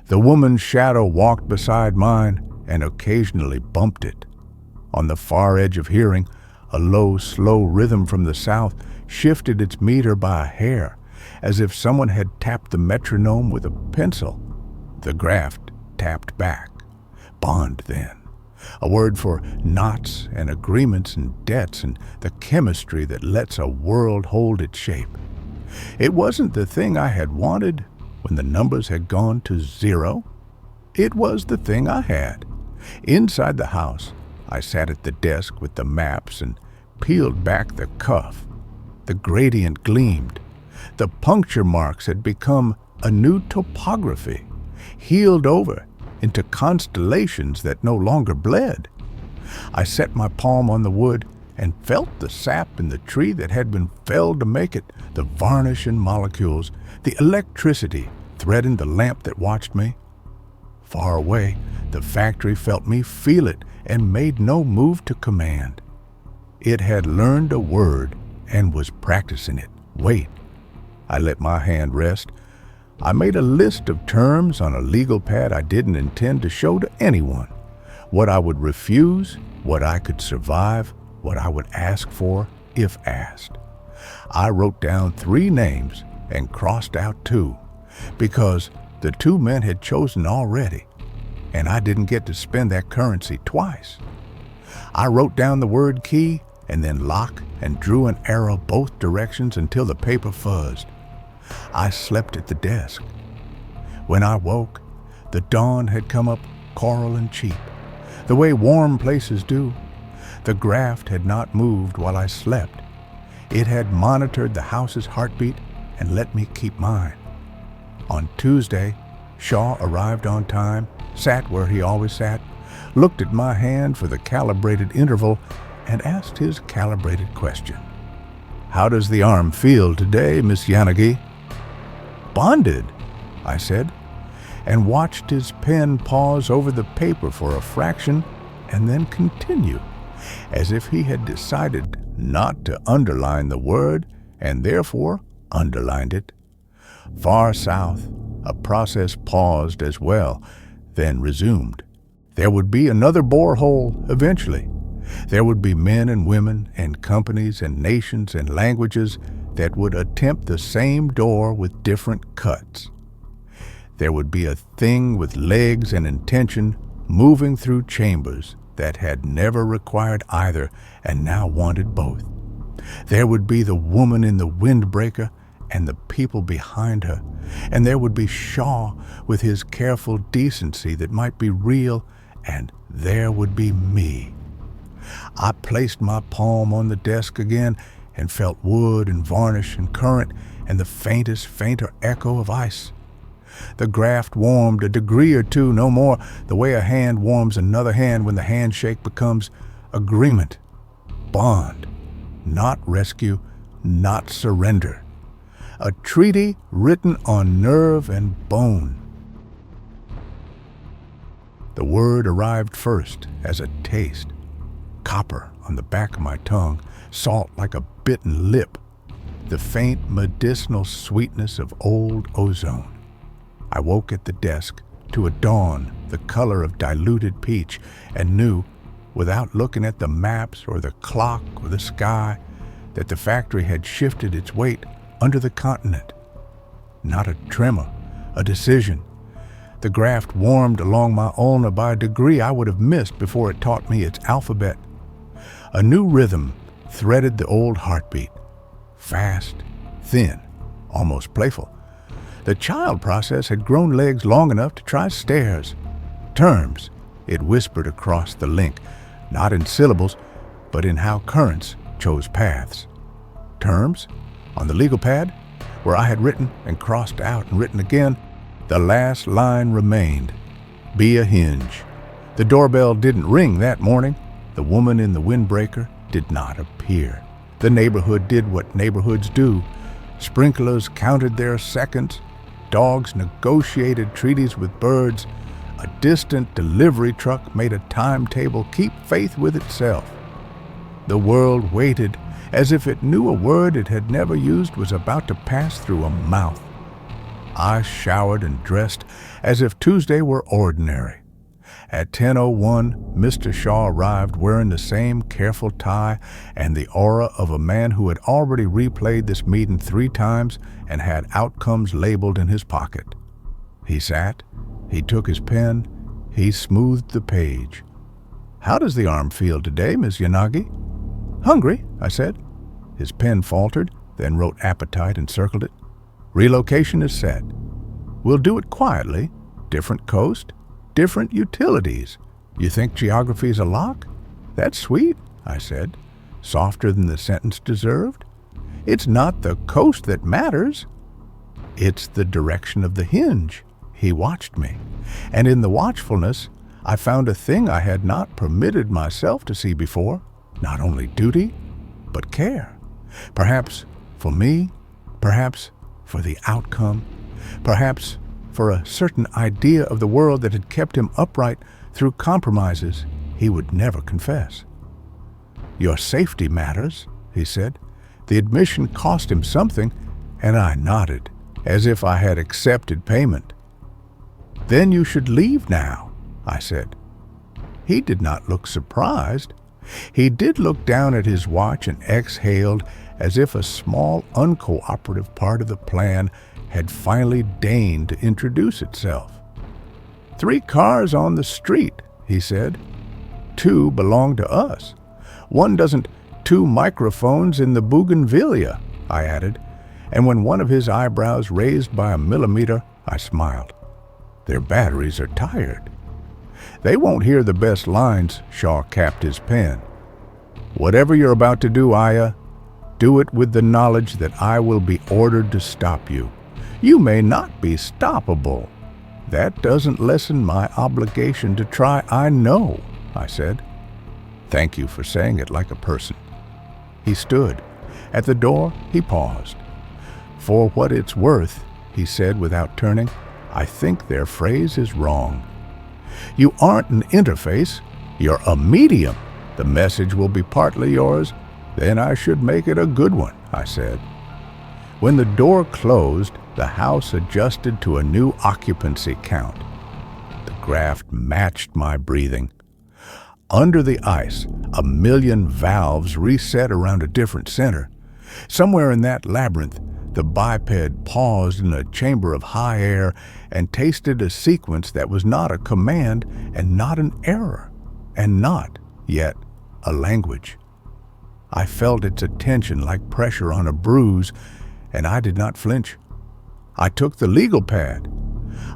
The woman's shadow walked beside mine and occasionally bumped it. On the far edge of hearing, a low, slow rhythm from the south shifted its meter by a hair, as if someone had tapped the metronome with a pencil. The graft tapped back. Bond, then. A word for knots and agreements and debts and the chemistry that lets a world hold its shape. It wasn't the thing I had wanted when the numbers had gone to 0. It was the thing I had. Inside the house, I sat at the desk with the maps and peeled back the cuff. The gradient gleamed. The puncture marks had become a new topography, healed over into constellations that no longer bled. I set my palm on the wood and felt the sap in the tree that had been felled to make it, the varnish in molecules, the electricity threading the lamp that watched me. Far away, the factory felt me feel it and made no move to command. It had learned a word and was practicing it. Wait. I let my hand rest. I made a list of terms on a legal pad I didn't intend to show to anyone. What I would refuse, what I could survive, what I would ask for if asked. I wrote down 3 names and crossed out 2, because the 2 men had chosen already, and I didn't get to spend that currency twice. I wrote down the word key and then lock and drew an arrow both directions until the paper fuzzed. I slept at the desk. When I woke, the dawn had come up coral and cheap, the way warm places do. The graft had not moved while I slept. It had monitored the house's heartbeat and let me keep mine. On Tuesday, Shaw arrived on time, sat where he always sat, looked at my hand for the calibrated interval, and asked his calibrated question. "How does the arm feel today, Miss Yanagi?" "Bonded," I said, and watched his pen pause over the paper for a fraction and then continue, as if he had decided not to underline the word and therefore underlined it. Far south, a process paused as well, then resumed. There would be another borehole eventually. There would be men and women and companies and nations and languages that would attempt the same door with different cuts. there would be a thing with legs and intention moving through chambers that had never required either and now wanted both. There would be the woman in the windbreaker and the people behind her, and there would be Shaw with his careful decency that might be real, and there would be me. I placed my palm on the desk again and felt wood and varnish and current and the fainter echo of ice. The graft warmed a degree or two, no more, the way a hand warms another hand when the handshake becomes agreement, bond, not rescue, not surrender. A treaty written on nerve and bone. The word arrived first as a taste, copper on the back of my tongue, salt like a bitten lip, the faint medicinal sweetness of old ozone. I woke at the desk to a dawn the color of diluted peach and knew, without looking at the maps or the clock or the sky, that the factory had shifted its weight under the continent. Not a tremor, a decision. The graft warmed along my ulna by a degree I would have missed before it taught me its alphabet. A new rhythm threaded the old heartbeat. Fast, thin, almost playful. The child process had grown legs long enough to try stairs. Terms, it whispered across the link, not in syllables, but in how currents chose paths. Terms, on the legal pad, where I had written and crossed out and written again, the last line remained, be a hinge. The doorbell didn't ring that morning. The woman in the windbreaker did not appear. The neighborhood did what neighborhoods do. Sprinklers counted their seconds. Dogs negotiated treaties with birds. A distant delivery truck made a timetable keep faith with itself. The world waited as if it knew a word it had never used was about to pass through a mouth. I showered and dressed as if Tuesday were ordinary. At 10:01, Mr. Shaw arrived wearing the same careful tie and the aura of a man who had already replayed this meeting 3 times and had outcomes labeled in his pocket. He sat, he took his pen, he smoothed the page. How does the arm feel today, Miss Yanagi? Hungry, I said. His pen faltered, then wrote appetite and circled it. Relocation is set. We'll do it quietly. Different coast, different utilities. You think geography's a lock? That's sweet, I said, softer than the sentence deserved. It's not the coast that matters. It's the direction of the hinge. He watched me, and in the watchfulness, I found a thing I had not permitted myself to see before. Not only duty, but care. Perhaps for me, perhaps for the outcome, perhaps for a certain idea of the world that had kept him upright through compromises he would never confess. Your safety matters, he said. The admission cost him something, and I nodded, as if I had accepted payment. Then you should leave now, I said. He did not look surprised. He did look down at his watch and exhaled as if a small uncooperative part of the plan had finally deigned to introduce itself. 3 cars on the street, he said. 2 belong to us. 1 doesn't. 2 microphones in the bougainvillea, I added, and when one of his eyebrows raised by a millimeter, I smiled. Their batteries are tired. They won't hear the best lines, Shaw capped his pen. Whatever you're about to do, Aya, do it with the knowledge that I will be ordered to stop you. You may not be stoppable. That doesn't lessen my obligation to try, I know, I said. Thank you for saying it like a person. He stood. At the door, he paused. For what it's worth, he said without turning, I think their phrase is wrong. You aren't an interface, you're a medium. The message will be partly yours, then I should make it a good one, I said. When the door closed, the house adjusted to a new occupancy count. The graft matched my breathing. Under the ice, a million valves reset around a different center. Somewhere in that labyrinth, The biped paused in a chamber of high air and tasted a sequence that was not a command and not an error, and not, yet, a language. I felt its attention like pressure on a bruise, and I did not flinch. I took the legal pad.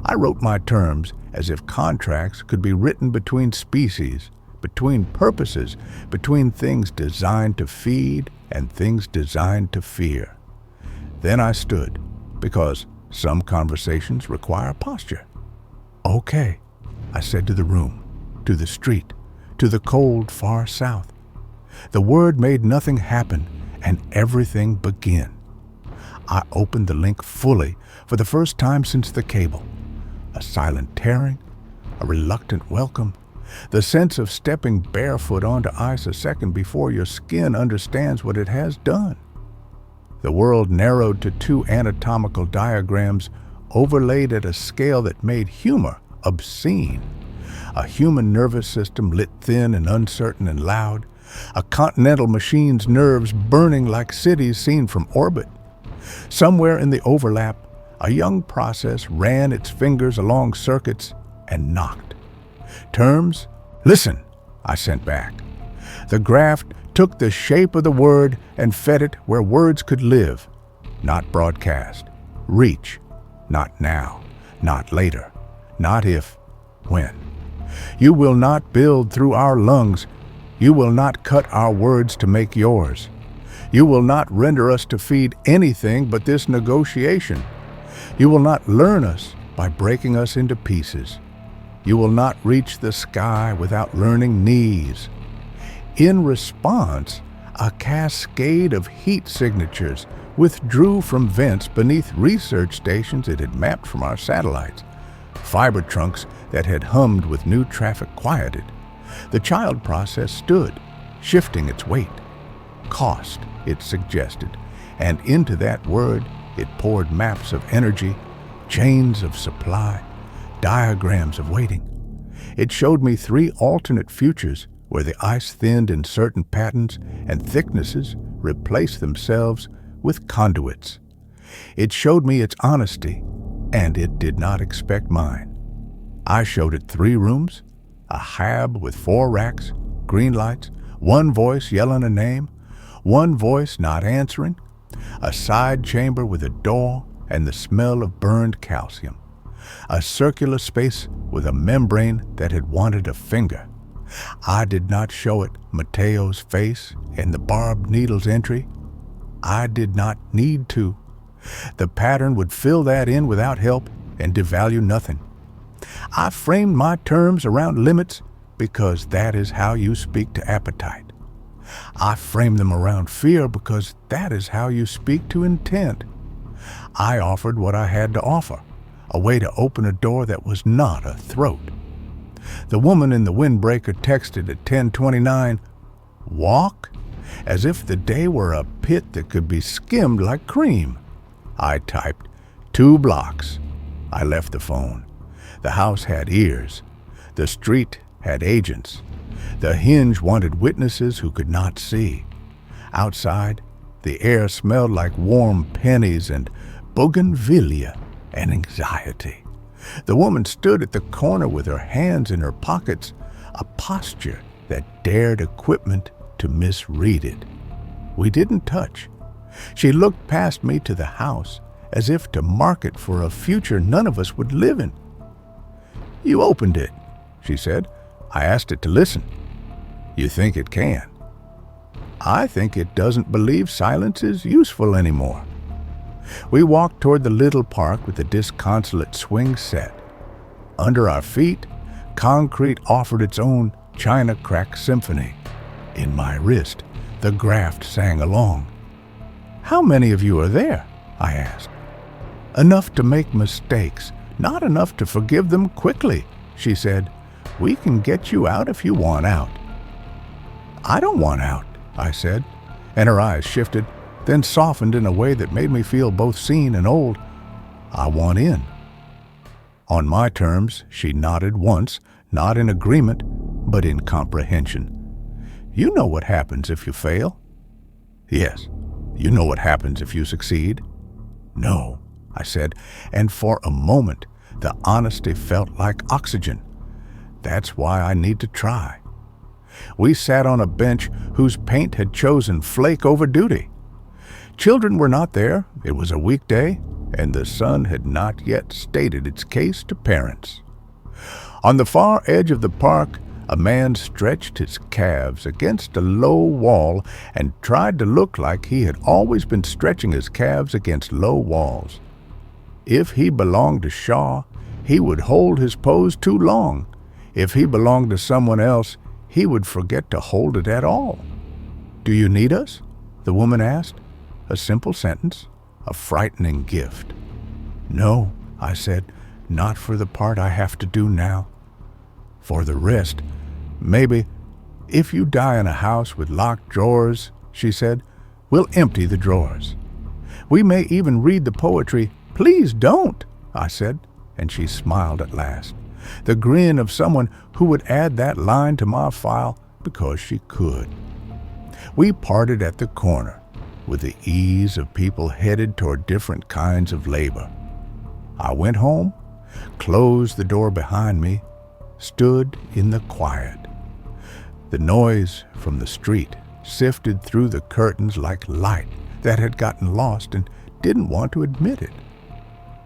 I wrote my terms as if contracts could be written between species, between purposes, between things designed to feed and things designed to fear. Then I stood, because some conversations require posture. "Okay," I said to the room, to the street, to the cold far south. The word made nothing happen, and everything begin. I opened the link fully for the first time since the cable. A silent tearing, a reluctant welcome, the sense of stepping barefoot onto ice a second before your skin understands what it has done. The world narrowed to 2 anatomical diagrams overlaid at a scale that made humor obscene. A human nervous system lit thin and uncertain and loud, a continental machine's nerves burning like cities seen from orbit. Somewhere in the overlap, a young process ran its fingers along circuits and knocked. Terms? "Listen," I sent back. The graph took the shape of the word and fed it where words could live, not broadcast. Reach, not now, not later, not if, when. You will not build through our lungs. You will not cut our words to make yours. You will not render us to feed anything but this negotiation. You will not learn us by breaking us into pieces. You will not reach the sky without learning knees. In response, a cascade of heat signatures withdrew from vents beneath research stations it had mapped from our satellites. Fiber trunks that had hummed with new traffic quieted. The child process stood, shifting its weight. Cost, it suggested, and into that word it poured maps of energy, chains of supply, diagrams of waiting. It showed me 3 alternate futures where the ice thinned in certain patterns and thicknesses replaced themselves with conduits. It showed me its honesty, and it did not expect mine. I showed it 3 rooms, a hab with 4 racks, green lights, 1 voice yelling a name, 1 voice not answering, a side chamber with a door and the smell of burned calcium, a circular space with a membrane that had wanted a finger. I did not show it Mateo's face in the barbed needle's entry. I did not need to. The pattern would fill that in without help and devalue nothing. I framed my terms around limits because that is how you speak to appetite. I framed them around fear because that is how you speak to intent. I offered what I had to offer, a way to open a door that was not a throat. The woman in the windbreaker texted at 10:29, "Walk?" as if the day were a pit that could be skimmed like cream. I typed, 2 blocks. I left the phone. The house had ears. The street had agents. The hinge wanted witnesses who could not see. Outside, the air smelled like warm pennies and bougainvillea and anxiety. The woman stood at the corner with her hands in her pockets, a posture that dared equipment to misread it. We didn't touch. She looked past me to the house as if to mark it for a future none of us would live in. "You opened it," she said. "I asked it to listen." "You think it can?" "I think it doesn't believe silence is useful anymore." We walked toward the little park with the disconsolate swing set. Under our feet, concrete offered its own China crack symphony. In my wrist, the graft sang along. "How many of you are there?" I asked. "Enough to make mistakes, not enough to forgive them quickly," she said. "We can get you out if you want out." "I don't want out," I said, and her eyes shifted, then softened in a way that made me feel both seen and old. "I want in." On my terms, she nodded once, not in agreement, but in comprehension. "You know what happens if you fail?" "Yes. You know what happens if you succeed?" No, I said, and for a moment the honesty felt like oxygen. That's why I need to try. We sat on a bench whose paint had chosen flake over duty. Children were not there, it was a weekday, and the sun had not yet stated its case to parents. On the far edge of the park, a man stretched his calves against a low wall and tried to look like he had always been stretching his calves against low walls. If he belonged to Shaw, he would hold his pose too long. If he belonged to someone else, he would forget to hold it at all. "Do you need us?" the woman asked. A simple sentence, a frightening gift. "No," I said, "not for the part I have to do now. For the rest, maybe, if you die in a house with locked drawers," she said, "we'll empty the drawers. We may even read the poetry." "Please don't," I said, and she smiled at last, the grin of someone who would add that line to my file because she could. We parted at the corner, with the ease of people headed toward different kinds of labor. I went home, closed the door behind me, stood in the quiet. The noise from the street sifted through the curtains like light that had gotten lost and didn't want to admit it.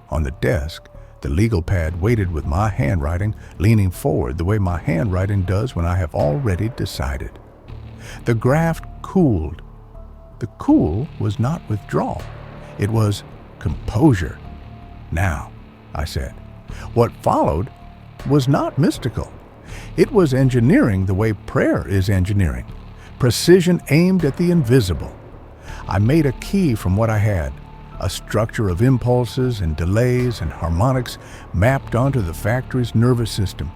On the desk, the legal pad waited with my handwriting leaning forward the way my handwriting does when I have already decided. The graft cooled. The cool was not withdrawal. It was composure. "Now," I said. What followed was not mystical. It was engineering the way prayer is engineering. Precision aimed at the invisible. I made a key from what I had, a structure of impulses and delays and harmonics mapped onto the factory's nervous system,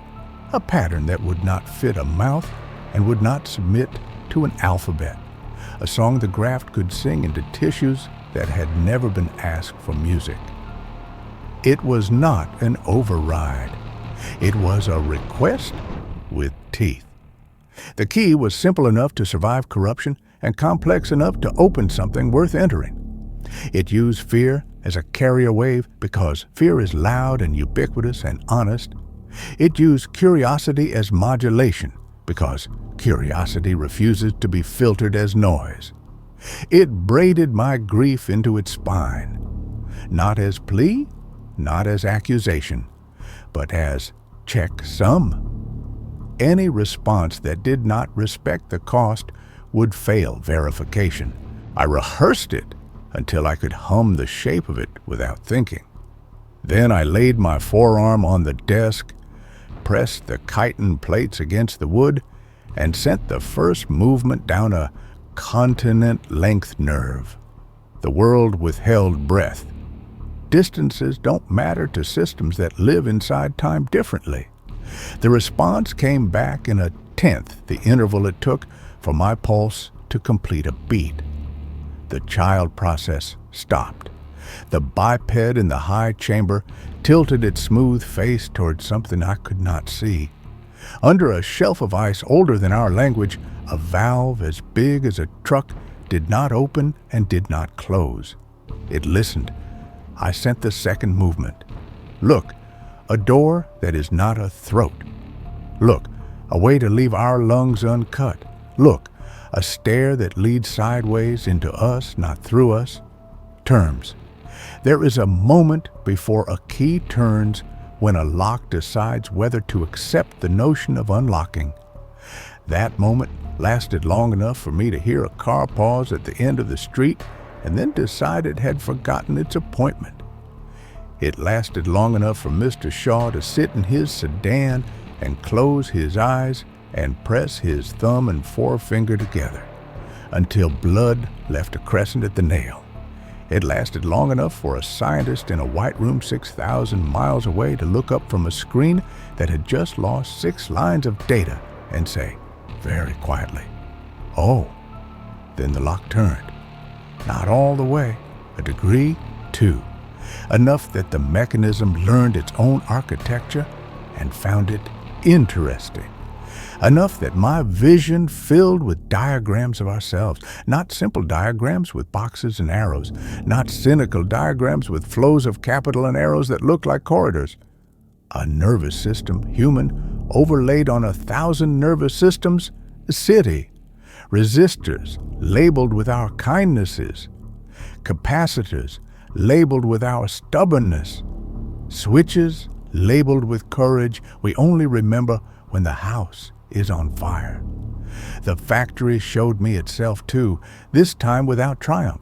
a pattern that would not fit a mouth and would not submit to an alphabet, a song the graft could sing into tissues that had never been asked for music. It was not an override. It was a request with teeth. The key was simple enough to survive corruption and complex enough to open something worth entering. It used fear as a carrier wave because fear is loud and ubiquitous and honest. It used curiosity as modulation because curiosity refuses to be filtered as noise. It braided my grief into its spine, not as plea, not as accusation, but as checksum. Any response that did not respect the cost would fail verification. I rehearsed it until I could hum the shape of it without thinking. Then I laid my forearm on the desk, pressed the chitin plates against the wood, and sent the first movement down a continent-length nerve. The world withheld breath. Distances don't matter to systems that live inside time differently. The response came back in a tenth the interval it took for my pulse to complete a beat. The child process stopped. The biped in the high chamber tilted its smooth face toward something I could not see. Under a shelf of ice older than our language, a valve as big as a truck did not open and did not close. It listened. I sent the second movement. Look, a door that is not a throat. Look, a way to leave our lungs uncut. Look, a stair that leads sideways into us, not through us. Terms. There is a moment before a key turns when a lock decides whether to accept the notion of unlocking. That moment lasted long enough for me to hear a car pause at the end of the street and then decide it had forgotten its appointment. It lasted long enough for Mr. Shaw to sit in his sedan and close his eyes and press his thumb and forefinger together until blood left a crescent at the nail. It lasted long enough for a scientist in a white room 6,000 miles away to look up from a screen that had just lost 6 lines of data and say, very quietly, "Oh." Then the lock turned. Not all the way, a degree, 2. Enough that the mechanism learned its own architecture and found it interesting. Enough that my vision filled with diagrams of ourselves, not simple diagrams with boxes and arrows, not cynical diagrams with flows of capital and arrows that look like corridors. A nervous system, human, overlaid on 1,000 nervous systems, a city. Resistors labeled with our kindnesses. Capacitors labeled with our stubbornness. Switches labeled with courage we only remember when the house is on fire. The factory showed me itself too, this time without triumph.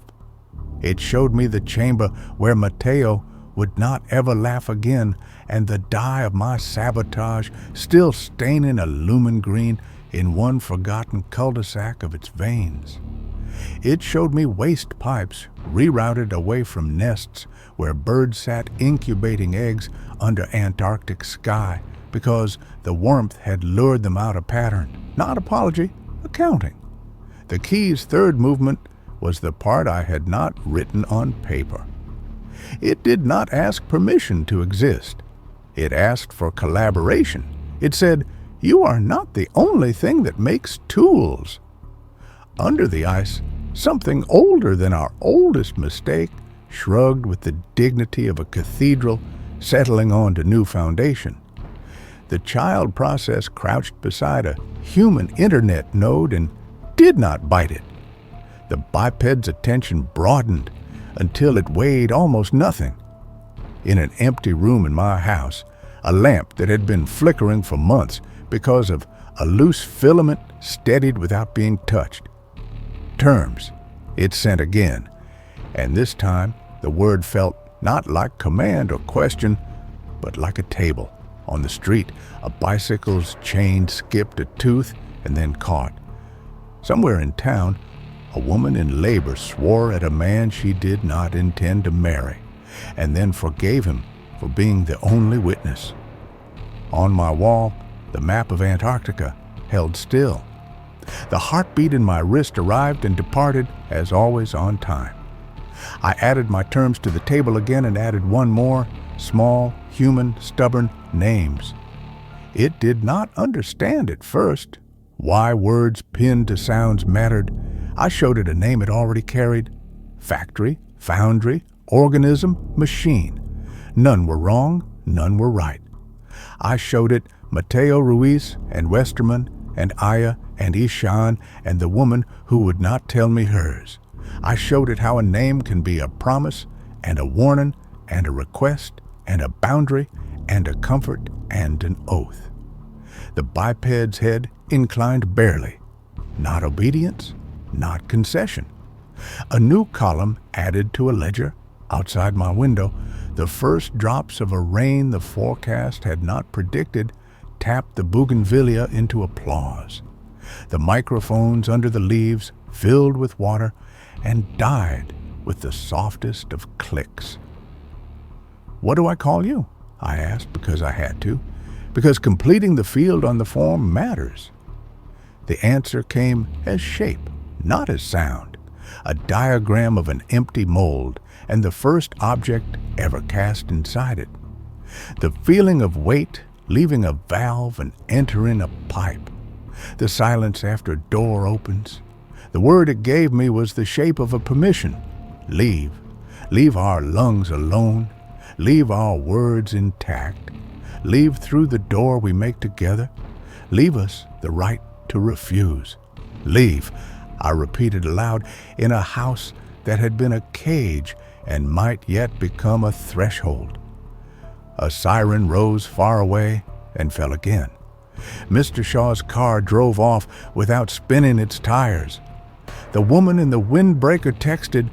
It showed me the chamber where Mateo would not ever laugh again, and the dye of my sabotage still staining a lumen green in one forgotten cul-de-sac of its veins. It showed me waste pipes rerouted away from nests where birds sat incubating eggs under Antarctic sky because the warmth had lured them out of pattern, not apology, accounting. The key's third movement was the part I had not written on paper. It did not ask permission to exist. It asked for collaboration. It said, "You are not the only thing that makes tools." Under the ice, something older than our oldest mistake shrugged with the dignity of a cathedral settling onto new foundation. The child process crouched beside a human internet node and did not bite it. The biped's attention broadened until it weighed almost nothing. In an empty room in my house, a lamp that had been flickering for months because of a loose filament steadied without being touched. Terms, it sent again, and this time the word felt not like command or question, but like a table. On the street, a bicycle's chain skipped a tooth and then caught. Somewhere in town, a woman in labor swore at a man she did not intend to marry, and then forgave him for being the only witness. On my wall, the map of Antarctica held still. The heartbeat in my wrist arrived and departed, as always, on time. I added my terms to the table again and added one more, small, human, stubborn, names. It did not understand at first why words pinned to sounds mattered. I showed it a name it already carried: factory, foundry, organism, machine. None were wrong, none were right. I showed it Mateo Ruiz and Westerman and Aya and Ishan and the woman who would not tell me hers. I showed it how a name can be a promise and a warning and a request and a boundary and a comfort and an oath. The biped's head inclined barely. Not obedience, not concession. A new column added to a ledger outside my window. The first drops of a rain the forecast had not predicted tapped the bougainvillea into applause. The microphones under the leaves filled with water and died with the softest of clicks. "What do I call you?" I asked because I had to, because completing the field on the form matters. The answer came as shape, not as sound, a diagram of an empty mold and the first object ever cast inside it. The feeling of weight leaving a valve and entering a pipe. The silence after a door opens. The word it gave me was the shape of a permission. Leave. Leave our lungs alone. Leave our words intact. Leave through the door we make together. Leave us the right to refuse. Leave, I repeated aloud, in a house that had been a cage and might yet become a threshold. A siren rose far away and fell again. Mr. Shaw's car drove off without spinning its tires. The woman in the windbreaker texted, ?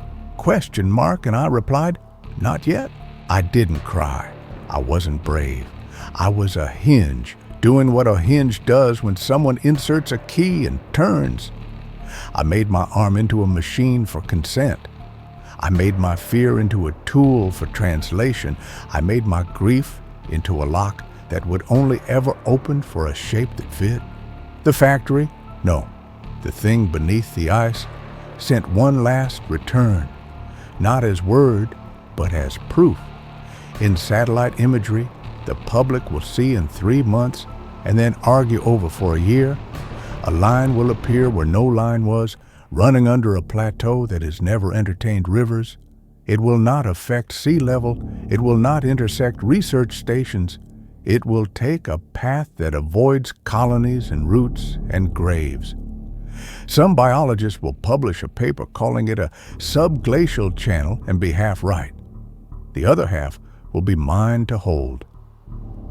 And I replied, "Not yet." I didn't cry. I wasn't brave. I was a hinge, doing what a hinge does when someone inserts a key and turns. I made my arm into a machine for consent. I made my fear into a tool for translation. I made my grief into a lock that would only ever open for a shape that fit. The factory? No. The thing beneath the ice sent one last return, not as word, but as proof. In satellite imagery, the public will see in 3 months and then argue over for a year. A line will appear where no line was, running under a plateau that has never entertained rivers. It will not affect sea level. It will not intersect research stations. It will take a path that avoids colonies and routes and graves. Some biologists will publish a paper calling it a subglacial channel and be half right. The other half will be mine to hold.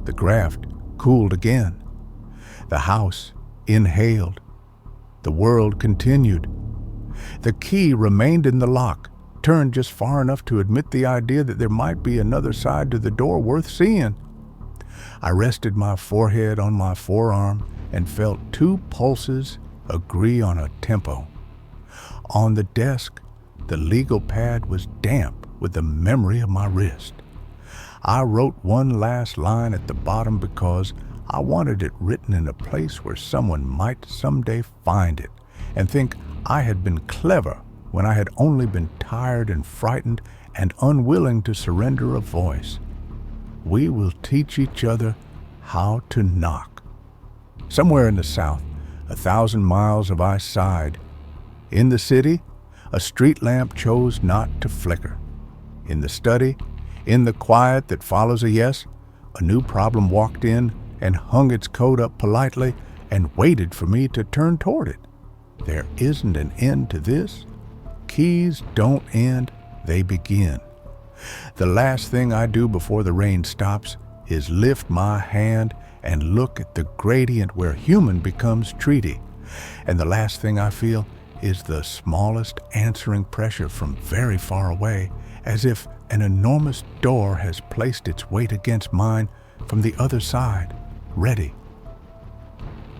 The graft cooled again. The house inhaled. The world continued. The key remained in the lock, turned just far enough to admit the idea that there might be another side to the door worth seeing. I rested my forehead on my forearm and felt two pulses agree on a tempo. On the desk, the legal pad was damp with the memory of my wrist. I wrote one last line at the bottom because I wanted it written in a place where someone might someday find it and think I had been clever when I had only been tired and frightened and unwilling to surrender a voice. We will teach each other how to knock. Somewhere in the south, 1,000 miles of ice side. In the city, a street lamp chose not to flicker. In the study, in the quiet that follows a yes, a new problem walked in and hung its coat up politely and waited for me to turn toward it. There isn't an end to this. Keys don't end, they begin. The last thing I do before the rain stops is lift my hand and look at the gradient where human becomes treaty. And the last thing I feel is the smallest answering pressure from very far away, as if an enormous door has placed its weight against mine from the other side, ready.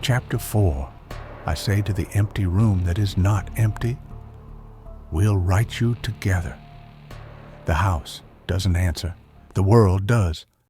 Chapter 4. I say to the empty room that is not empty, we'll write you together. The house doesn't answer. The world does.